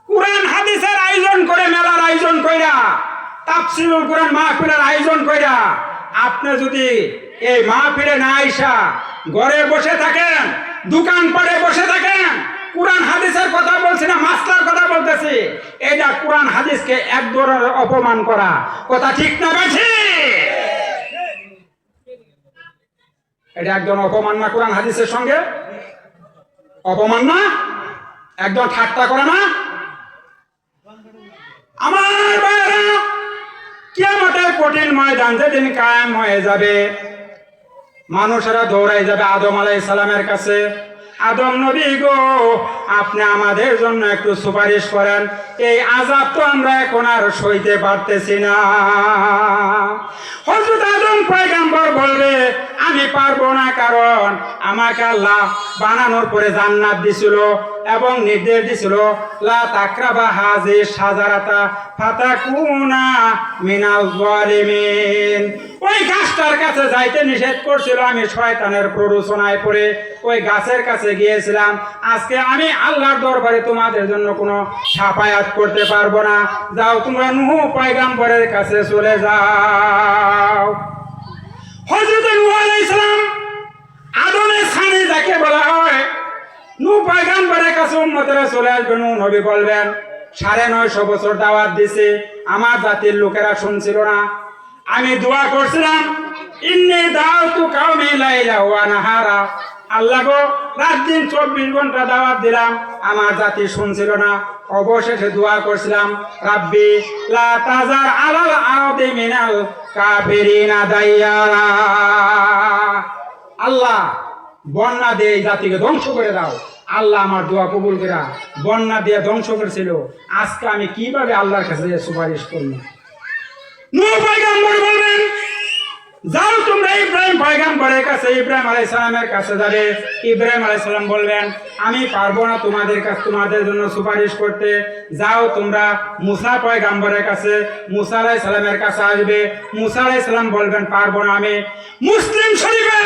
কুরআন হাদিসের আয়োজন করে, মেলার আয়োজন কইরা, তাফসীরুল কুরআন মাহফিলের আয়োজন কইরা, আপনি যদি এই মাহফিলে না আইসা ঘরে বসে থাকেন, দোকান পাড়ে বসে থাকেন, কুরআন হাদিসের কথা বলছি না, মাসলার কথা বলতেছি, এটা কুরআন হাদিসকে এক ধরনের অপমান করা, কথা ঠিক না বেশি? এটা একজন অপমান না কুরআন হাদিসের সঙ্গে? অপমান না? একদম ঠাট্টা করে না? আমার ভাইরা, কিয়ামতের কঠিন ময়দান যেদিন কায়েম হয়ে যাবে, মানুষেরা দৌড়াই যাবে আদম আলাইহিস সালামের কাছে, আদম নবী গো, আপনি আমাদের জন্য একটু সুপারিশ করেন, এই আযাব তো আমরা এখন আর সইতে পারতেছি না। হযরত আদম পয়গম্বর বলবে, আমি পারবো না, কারণ আমাকে আল্লাহ বানানোর পরে জান্নাত দিছিল এবং নির্দেশ দিছিল, লা তাকরাবা হাযি শাজারাতা ফাতাকুনা মিনাল যালিমিন। ওই গাছটার কাছে যাইতে নিষেধ করছিল, আমি শয়তানের প্ররোচনায় পড়ে ওই গাছের কাছে গিয়েছিলাম। আজকে আমি আল্লাহর দরবারে তোমাদের জন্য কোনো শাফায়াত করতে পারবো না, যাও তোমরা নূহ পয়গম্বরের কাছে চলে যাও। হযরত নূহ আলাইহিস সালাম, আদমের ছানি যাকে বলা হয়, নূহ পয়গম্বরের কাছে উম্মতেরা চলে আসবে। নূহ নবী বলবেন, 950 বছর দাওয়াত দিছে, আমার জাতির লোকেরা শুনছিল না। আমি দোয়া করছিলাম, ইন্নী দাউতু কওমি লাইলা ওয়া নাহারা, আল্লাহ গো, রাত দিন 24 ঘন্টা দাওয়াত দিলাম, আমার জাতি শুনছিল না। অবশেষে দোয়া করছিলাম, রাব্বি লা তাজার আলাল আরদি মিনাল কাফিরিনা দাইয়ারা, আল্লাহ বন্যা দিয়ে এই জাতিকে ধ্বংস করে দাও। আল্লাহ আমার দোয়া কবুল করা, বন্যা দিয়ে ধ্বংস করেছিল। আজকে আমি কিভাবে আল্লাহর কাছে সুপারিশ করব? নূহ পয়গম্বর বলবেন, যাও তোমরা ইব্রাহিম পয়গম্বরের কাছে, ইব্রাহিম আলাইহিস সালামের কাছে যাবে। ইব্রাহিম আলাইহিস সালাম বলবেন, আমি পারবো না তোমাদের কাছে, তোমাদের জন্য সুপারিশ করতে, যাও তোমরা মুসা পয়গম্বরের কাছে, মুসা আলাইহিস সালামের কাছে আসবে। মুসা আলাইহিস সালাম বলবেন, পারবো না আমি। মুসলিম শরীফের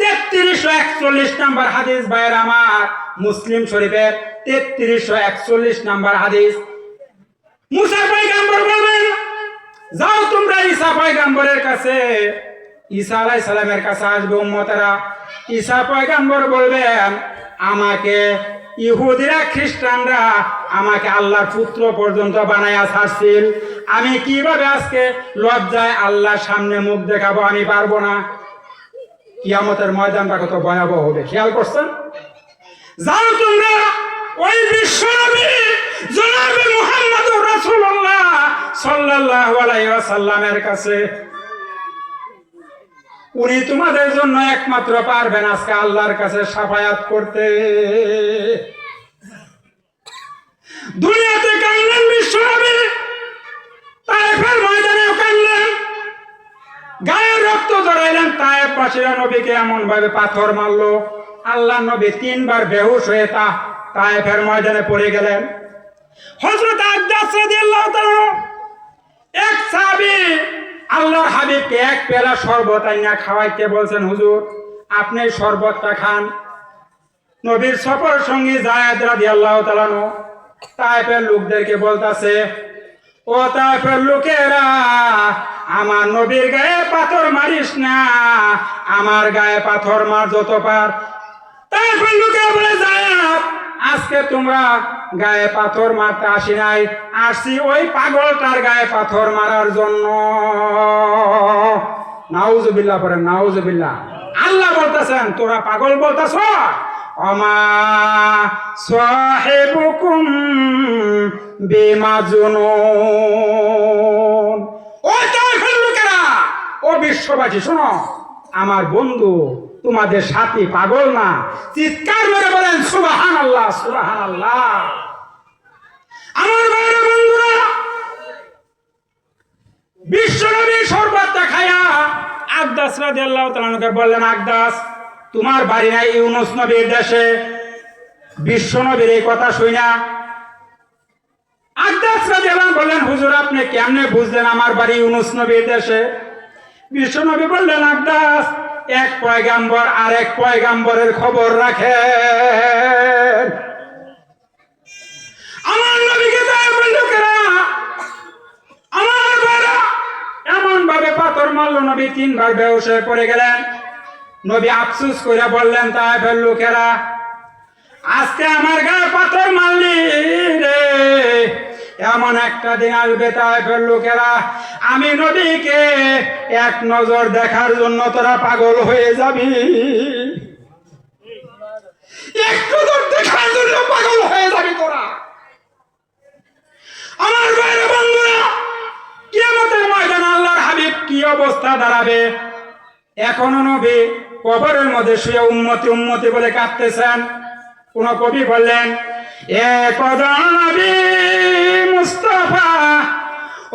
3341 নম্বর হাদিস, ভাইয়ের আমার, মুসলিম শরীফের 3341 নম্বর হাদিস, মুসা পয়গম্বর বলবেন, যাও তোমরা ঈসা পয়গম্বরের কাছে। ঈসা আলাইহিস সালামের কাছে আসবে উম্মতেরা। ঈসা পয়গম্বর বলবেন, আমাকে ইহুদিরা, খ্রিস্টানরা আমাকে আল্লাহর পুত্র পর্যন্ত বানাইয়া ছাড়ছিল, আমি কিভাবে আজকে লজ্জায় আল্লাহর সামনে মুখ দেখাবো? আমি পারবো না। কিয়ামতের ময়দানটা কত ভয়াবহ হবে, খেয়াল করছেন? যাও তোমরা ওই বিশ্বনবী জনাবে মুহাম্মদুর রাসূলুল্লাহ সাল্লাল্লাহু আলাইহি ওয়াসাল্লামের কাছে, উনি তোমাদের জন্য একমাত্র পারবেন আজকে আল্লাহর কাছে শাফায়াত করতে। দুনিয়াতে কাঁদলেন বিশ্বনবী, তায়েফের ময়দানেও কাঁদলেন, গায়ে রক্ত জড়াইলেন। তায়েফবাসীরা নবীকে এমন ভাবে পাথর মারলো, আল্লাহ নবী 3 বার বেহুশ হয়ে তায়েফের ময়দানে পড়ে গেলেন। হযরত আব্বাস রাদিয়াল্লাহু তাআলা, এক সাহাবী আল্লাহর হাবিবকে এক পেলা শরবত আইনা খাওয়াইতে বলছেন, হুজুর আপনি শরবতটা খান। নবীর সফর সঙ্গী যায়েদ রাদিয়াল্লাহু তাআলা তায়েফের লোকদেরকে বলতাছে, ও তায়েফের লোকেরা, আমার নবীর গায়ে পাথর মারিস না, আমার গায়ে পাথর মার যত পার। তায়েফের লোকেরা বলে, যায়েদ আজকে তোমরা গায়ে পাথর মারতে আসি নাই, আসছি ওই পাগলটার গায়ে পাথর মারার জন্য। নাউজুবিল্লাহ পড়েন, নাউজুবিল্লাহ। আল্লাহ বলতেছেন, তোরা পাগল বলতেছ? অমা সাহিবুকুম বিমাজনুন। ও তাইফের লোকেরা, ও বিশ্ববাসী শোনো, আমার বন্ধু তোমাদের সাথী পাগল না। চিৎকার মেরে বলেন সুবহানাল্লাহ, সুবহানাল্লাহ। আমার ভাইরা বন্ধুরা, বিশ্বনবী শরবত খায়া আকদাস রাদিয়াল্লাহু তাআলা আনহুকে বললেন, আকদাস তোমার বাড়ি নাই ইউনুস নবীর দেশে? বিশ্বনবীর এই কথা শুনা আকদাস রাদিয়াল্লাহু আনহু বললেন, হুজুর আপনি কেমনে বুঝলেন আমার বাড়ি ইউনুস নবীর দেশে? বিশ্বনবী বললেন, আকদাস এক পয়গাম্বর আর এক পয়গাম্বরের খবর রাখে। আমার নবীকে তাইফের লোকেরা, আমার বাবা এমন ভাবে পাথর মারল, নবী 3 বার বেহুশ হয়ে পড়ে গেলেন। নবী আফসোস করে বললেন, তাইফের লোকেরা আজকে আমার গায়ে পাথর মারলি রে, এমন একটা দিন আসবে তাইফের লোকেরা আমি নবীকে এক নজর দেখার জন্য তোরা পাগল হয়ে যাবি, এক নজর দেখার জন্য পাগল হয়ে যাবি তোরা। আমার ভাইরা বন্ধুরা, কিয়ামতের ময়দানে আল্লাহর হাবিব কি অবস্থা দাঁড়াবে? এখনো নবী কবরের মধ্যে শুয়ে উম্মতি উম্মতি বলে কাঁদতেছেন। কোন কবি বললেন, এ কদম নবী মুস্তাফা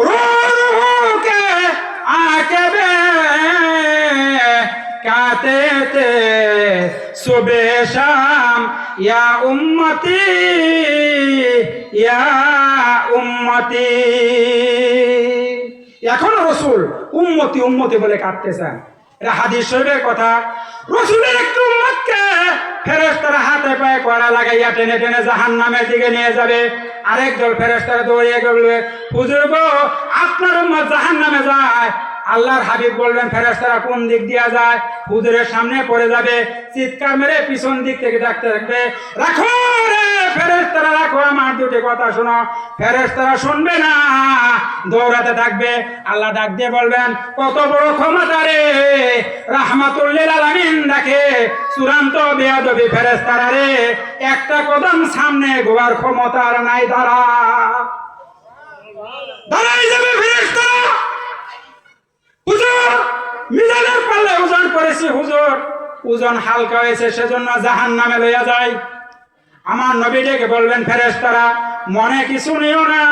রূহকে আকেবে কাতেতে সুবে শাম ইয়া উম্মতি ইয়া উম্মতি। এখনো রসুল উম্মতি উম্মতি বলে কাঁদতেছেন। এটা হাদিস শরীফের কথা। রসুলের একটু উম্মতকে ফেরেশতারা হাতে পায়ে কড়া লাগাইয়া টেনে টেনে জাহান্নামের দিকে নিয়ে যাবে। আরেক দল ফেরেশতারা দৌড়িয়ে বলবে, হুজুর গো আপনার উম্মত জাহান্নামে যায়। আল্লাহর হাবিব বলবেন, ফেরেশতারা কোন দিক দিয়ে যায়? হুজুরের সামনে পড়ে যাবে। চিৎকার মেরে পিছন দিক থেকে ডাকতে থাকবে, রাখো রে ফেরেশতারা রাখো, আমার দুটি কথা শোনো। ফেরেশতারা শুনবে না, দৌড়াতে থাকবে। আল্লাহ ডাক দিয়ে বলবেন, কত বড় ক্ষমতা রে, রাহমাতুল লিল আলামিন ডাকে, চূড়ান্ত বেয়াদবি ফেরেশতারা রে, একটা কদম সামনে গোয়ার ক্ষমতা আর নাই, দাঁড়াই যাবে ফেরেশতারা। হুজুর মিজানের পাল্লায় ওজন করেছি, হুজুর ওজন হালকা হয়েছে সেজন্য জাহান্নামে লইয়া যায়। আমার নবী ডেকে বলবেন, ফেরেশতারা মনে কিছু নিও না,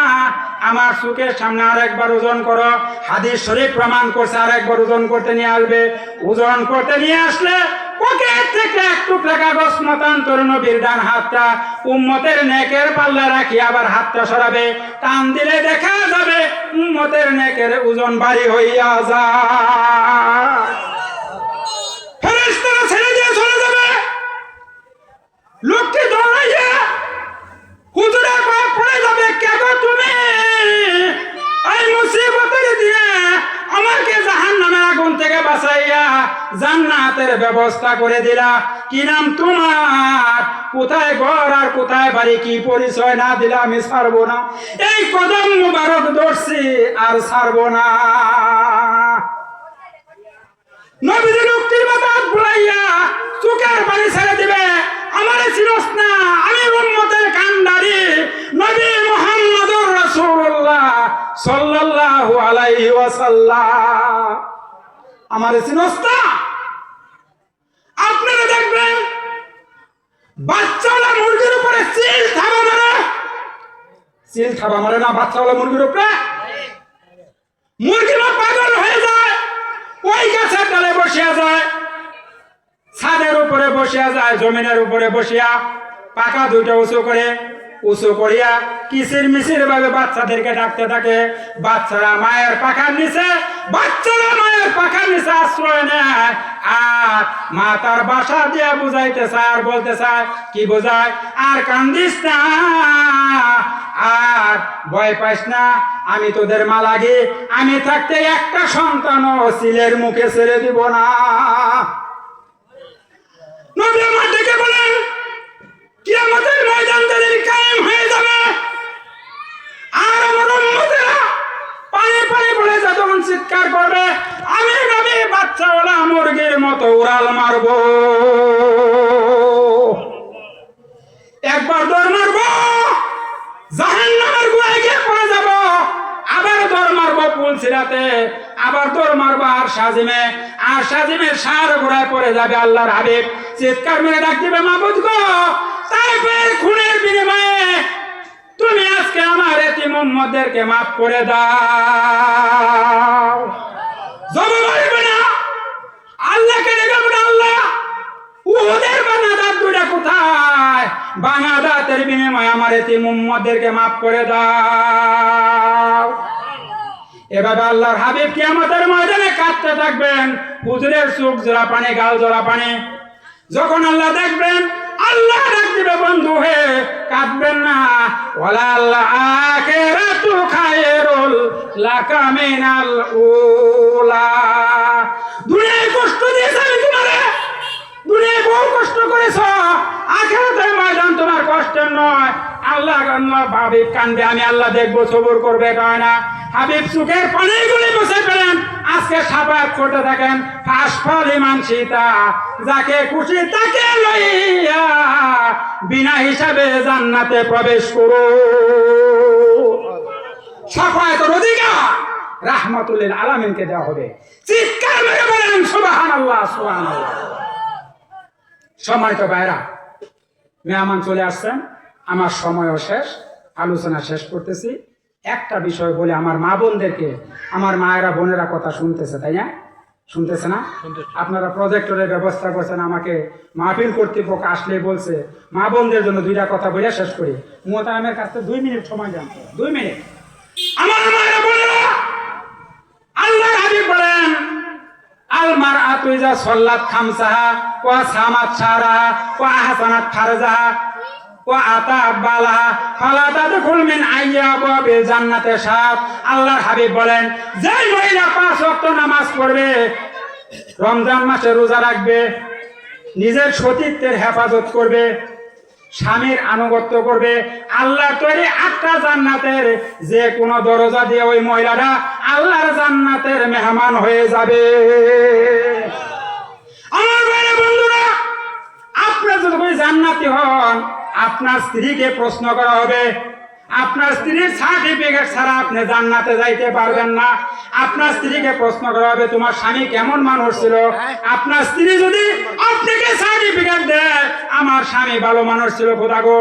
আমার চোখের সামনে আরেকবার ওজন করো। হাদিস শরীফ প্রমাণ করছে আরেকবার ওজন করতে নিয়ে আসবে। ওজন করতে নিয়ে আসলে পকেট থেকে এক টুকরা কাগজ মতান্তর নবীর ডান হাতটা উম্মতের নেকের পাল্লা রাখি আবার হাতটা সরাবে, টান দিলে দেখা যাবে উম্মতের নেকের ওজন ভারী হইয়া যায়। ফেরেশতারা ছেড়ে দিয়ে চলে যাবে। লোকটি দৌড়াইয়া হুজুরের পায়ে পড়ে যাবে, কে গো তুমি? এই মুসিবতের দিনে আমাকে জাহান্নামের আগুন থেকে বাঁচাইয়া জান্নাতের ব্যবস্থা করে দিলা। কি নাম তোমার? কোথায় ঘর আর কোথায় বাড়ি, কি পরিচয় না দিলে আমি ছাড়বো না। এই কদম মুবারক ধরছি আর ছাড়বো না। নবীজি লোকটির মাথা বুলাইয়া চোখের পানি ছেড়ে দিবে, আমারে চিনস না, আমি উম্মতের কান্ডারি নবী মুহাম্মদুর রাসূলুল্লাহ সাল্লাল্লাহু আলাইহি ওয়াসাল্লাম, আমারে চিনস না? আপনারা দেখবেন বাচ্চাওয়ালা মুরগির উপরে চিল থাবা মারে না, বাচ্চাওয়ালা মুরগির উপরে মুরগিরা পাগল হয়ে যায়, ওই গাছের ডালে বসিয়া যায়, ছাদের উপরে বসিয়া যায়, জমিনের উপরে বসিয়া পাকা দুইটা উঁচু করিয়া কিসির মিসির ভাবে বাচ্চাদেরকে ডাকতে থাকে। বাচ্চারা মায়ের পাখার নিচে আশ্রয় নেয়, আর মা তার বাসা দিয়ে বুঝাইতে চায় আর বলতে চায়, কি বোঝায়, আর কান্দিস না, আর ভয় পাইস না, আমি তোদের মা লাগি, আমি থাকতে একটা সন্তানও ছেলের মুখে ছেড়ে দিব না। নবী আমার ডেকে বলেন, কিয়ামতের ময়দান যেদিন কায়েম হয়ে যাবে আর আমার উম্মতেরা পানি পানি বলে যখন চিৎকার করবে, আমি নবী বাচ্চাওয়ালা মুরগির মতো উড়াল মারবো। একবার দৌড় মারবো জাহান্নামের গুহায় গিয়ে পড়ে যাব, আবার দৌড় মারবো পুলসিরাতে, আবার দৌড় মারবো আর সাজিমের সার ঘোড়ায় পড়ে যাবে। আল্লাহর হাবিব চিৎকার মেরে ডাক দিবে, মাবুদ গো, তাইফের খুনের বিনিময়ে তুমি আজকে আমার এতিম উম্মতদেরকে মাফ করে দাও। জবাব আসবে না, আল্লাহকে ডেকে বলে, আল্লাহ উহুদের বানাদাত দুটা কোথায়? বানাদাতের বিনিময়ে আমার এতিম উম্মতদেরকে মাফ করে দাও। এভাবে আল্লাহর হাবিব কিয়ামতের ময়দানে কাঁদতে থাকবেন, হুজুরের চোখ জোড়া পানি, গাল জোড়া পানি। যখন আল্লাহ দেখবেন, আল্লাহ ডাক দিবে, বন্ধু হে কাঁদবেন না, ওয়ালা আল্লাহ আখিরাতু খায়রুল লাকা মিনাল উলা। দুনিয়ায় কষ্ট দিয়েছি আমি তোমারে, দুনিয়ায় বহু কষ্ট করেছ, আখিরাতের ময়দান তোমার কষ্টের নয়। আল্লাহ হাবিব কানবে, আমি আল্লাহ দেখবো, সবুর করবে, কয় না। হাবিব চোখের পানিগুলি বসে পেলেন, আজকে সাফাত করতে থাকেন, ফাসফল ইমান সীতা, যাকে খুশি তাকে লইয়া বিনা হিসাবে জান্নাতে প্রবেশ করো। সাফায়াতের অধিকার রাহমাতুল লিল আলামিনকে দেওয়া হবে। চিৎকার মেরে বলেন সুবহানাল্লাহ, সুবহানাল্লাহ। সম্মানিত ভাইরা, মেহমান চলে আসছেন, আমার সময়ও শেষ, আলোচনা শেষ করতেছি। একটা বিষয় বলে, আমার মা বোনদেরকে, আমার মায়েরা বোনেরা কথা শুনতেছে, তাই না? শুনতেছে না? আপনারা প্রজেক্টরের ব্যবস্থা করছেন, আমাকে মাহফিল কর্তৃপক্ষ আসলে বলছে মা বোনদের জন্য দুইটা কথা বলে শেষ করি। মুহতারামের কাছে 2 মিনিট সময় জানতে, 2 মিনিট। আমার মায়েরা বোনেরা, আল্লাহর হাবিব বলেন, আল মারআতু ইযা সাল্লাত খামসাহা ওয়া সামাত শাহরাহা ওয়া আহসানাত ফারজাহা ওয়া আতাআত বালাহা ফালা তাদখুল মিন আইয়াবিল জান্নাতে সাত। আল্লাহর হাবিব বলেন, যে মহিলা 5 ওয়াক্ত নামাজ পড়বে, রমজান মাসে রোজা রাখবে, নিজের সতীত্বের হেফাজত করবে, স্বামীর আনুগত্য করবে, আল্লাহর তৈরি 8টা জান্নাতের যে কোনো দরজা দিয়ে ওই মহিলাটা আল্লাহর জান্নাতের মেহমান হয়ে যাবে। আমার ভাইরা বন্ধুরা, আপনি যদি জান্নাতি হন, আপনার স্ত্রীকে প্রশ্ন করা হবে, আপনার স্ত্রীর সার্টিফিকেট ছাড়া আপনি জান্নাতে যাইতে পারবেন না। আপনার স্ত্রীকে প্রশ্ন করা হবে, তোমার স্বামী কেমন মানুষ ছিল? আপনার স্ত্রী যদি আপনাকে সার্টিফিকেট দেয়, আমার স্বামী ভালো মানুষ ছিল, খোদা গো,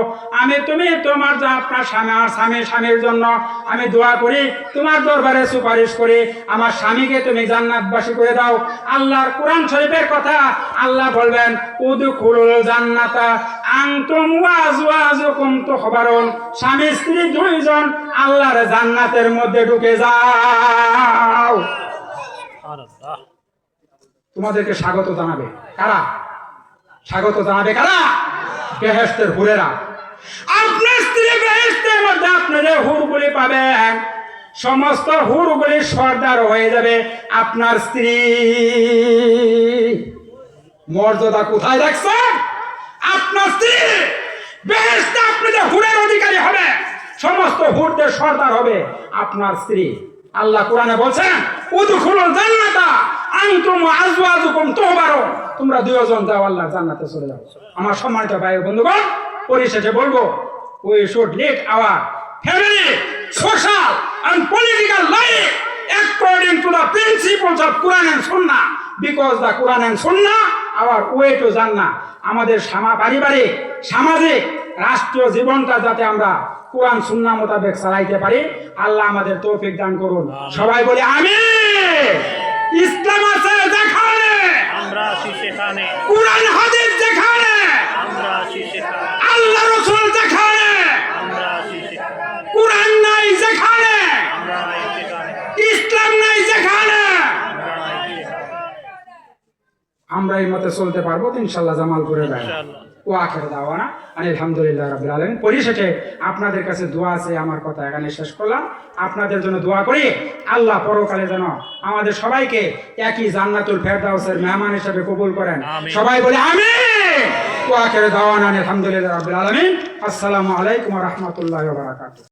তুমি তোমার আপনার স্বামী, আমার স্বামীর জন্য আমি দোয়া করি, তোমার দরবারে সুপারিশ করি, আমার স্বামীকে তুমি জান্নাতবাসী করে দাও। আল্লাহর কোরআন শরীফের কথা, আল্লাহ বলবেন, উদখুলুল জান্নাতা আনতুম ওয়া আজওয়াজুকুম তুহবারুন। স্বামী স্ত্রী 2 জন আল্লাহর জান্নাতের মধ্যে ঢুকে যাও। তোমাদেরকে স্বাগত জানাবে কারা? স্বাগত জানাবে কারা? বেহেশতের হুরেরা। আপনার স্ত্রী বেহেশতের মধ্যে আপনাদের হুরগুলি পাবেন, সমস্ত হুরগুলি সর্দার হয়ে যাবে আপনার স্ত্রী। মর্যাদা কোথায় দেখছেন? আপনার স্ত্রী বেহেশতে আপনাদের হুরের অধিকারী হবে, সমস্ত হুরদের সর্দার হবে আপনার স্ত্রী। আল্লাহ কোরআনে বলছেন, উদখুলুল জান্নাতা আনতুম ওয়া আজওয়াজুকুম তুহবারুন। তোমরা 2 জন যাও, আল্লাহর জান্নাতে চলে যাও। আমার সম্মানিত ভাই বন্ধুগণ, পরিশেষে বলবো, we should lead our family, social and political life according to the principles of Quran and Sunnah, because the Quran and Sunnah our way to Jannah. আমাদের পারিবারিক, সামাজিক, রাষ্ট্রীয় জীবনটা যাতে আমরা কোরআন সুন্নাহ মোতাবেক চালাইতে পারি, আল্লাহ আমাদের তৌফিক দান করুন। সবাই বলি আমিন। ইসলাম আছে যেখানে, আমরা আছি সেখানে। কোরআন হাদিস যেখানে, আমরা আছি সেখানে। আল্লাহ রাসূল যেখানে, আমরা আছি সেখানে। কোরআন নাই যেখানে, আমরা নাই সেখানে। ইসলাম নাই যেখানে, আমরা নাই সেখানে। আমরা এই মতে চলতে পারবো তো ইনশাআল্লাহ, জামালপুরে ভাই। ও আখির দাওয়ানা আলহামদুলিল্লাহ রাব্বিল আলামিন। পরিশেষে আপনাদের কাছে দোয়া আছে, আমার কথা এখানে শেষ করলাম। আপনাদের জন্য দোয়া করি, আল্লাহ পরকালে যেন আমাদের সবাইকে একই জান্নাতুল ফেরদাউসের মেহমান হিসেবে কবুল করেন। সবাই বলে আমিন। ও আখির দাওয়ানা আলহামদুলিল্লাহ রাব্বিল আলামিন। আসসালামু আলাইকুম ওয়া রাহমাতুল্লাহি ওয়া বারাকাতুহু।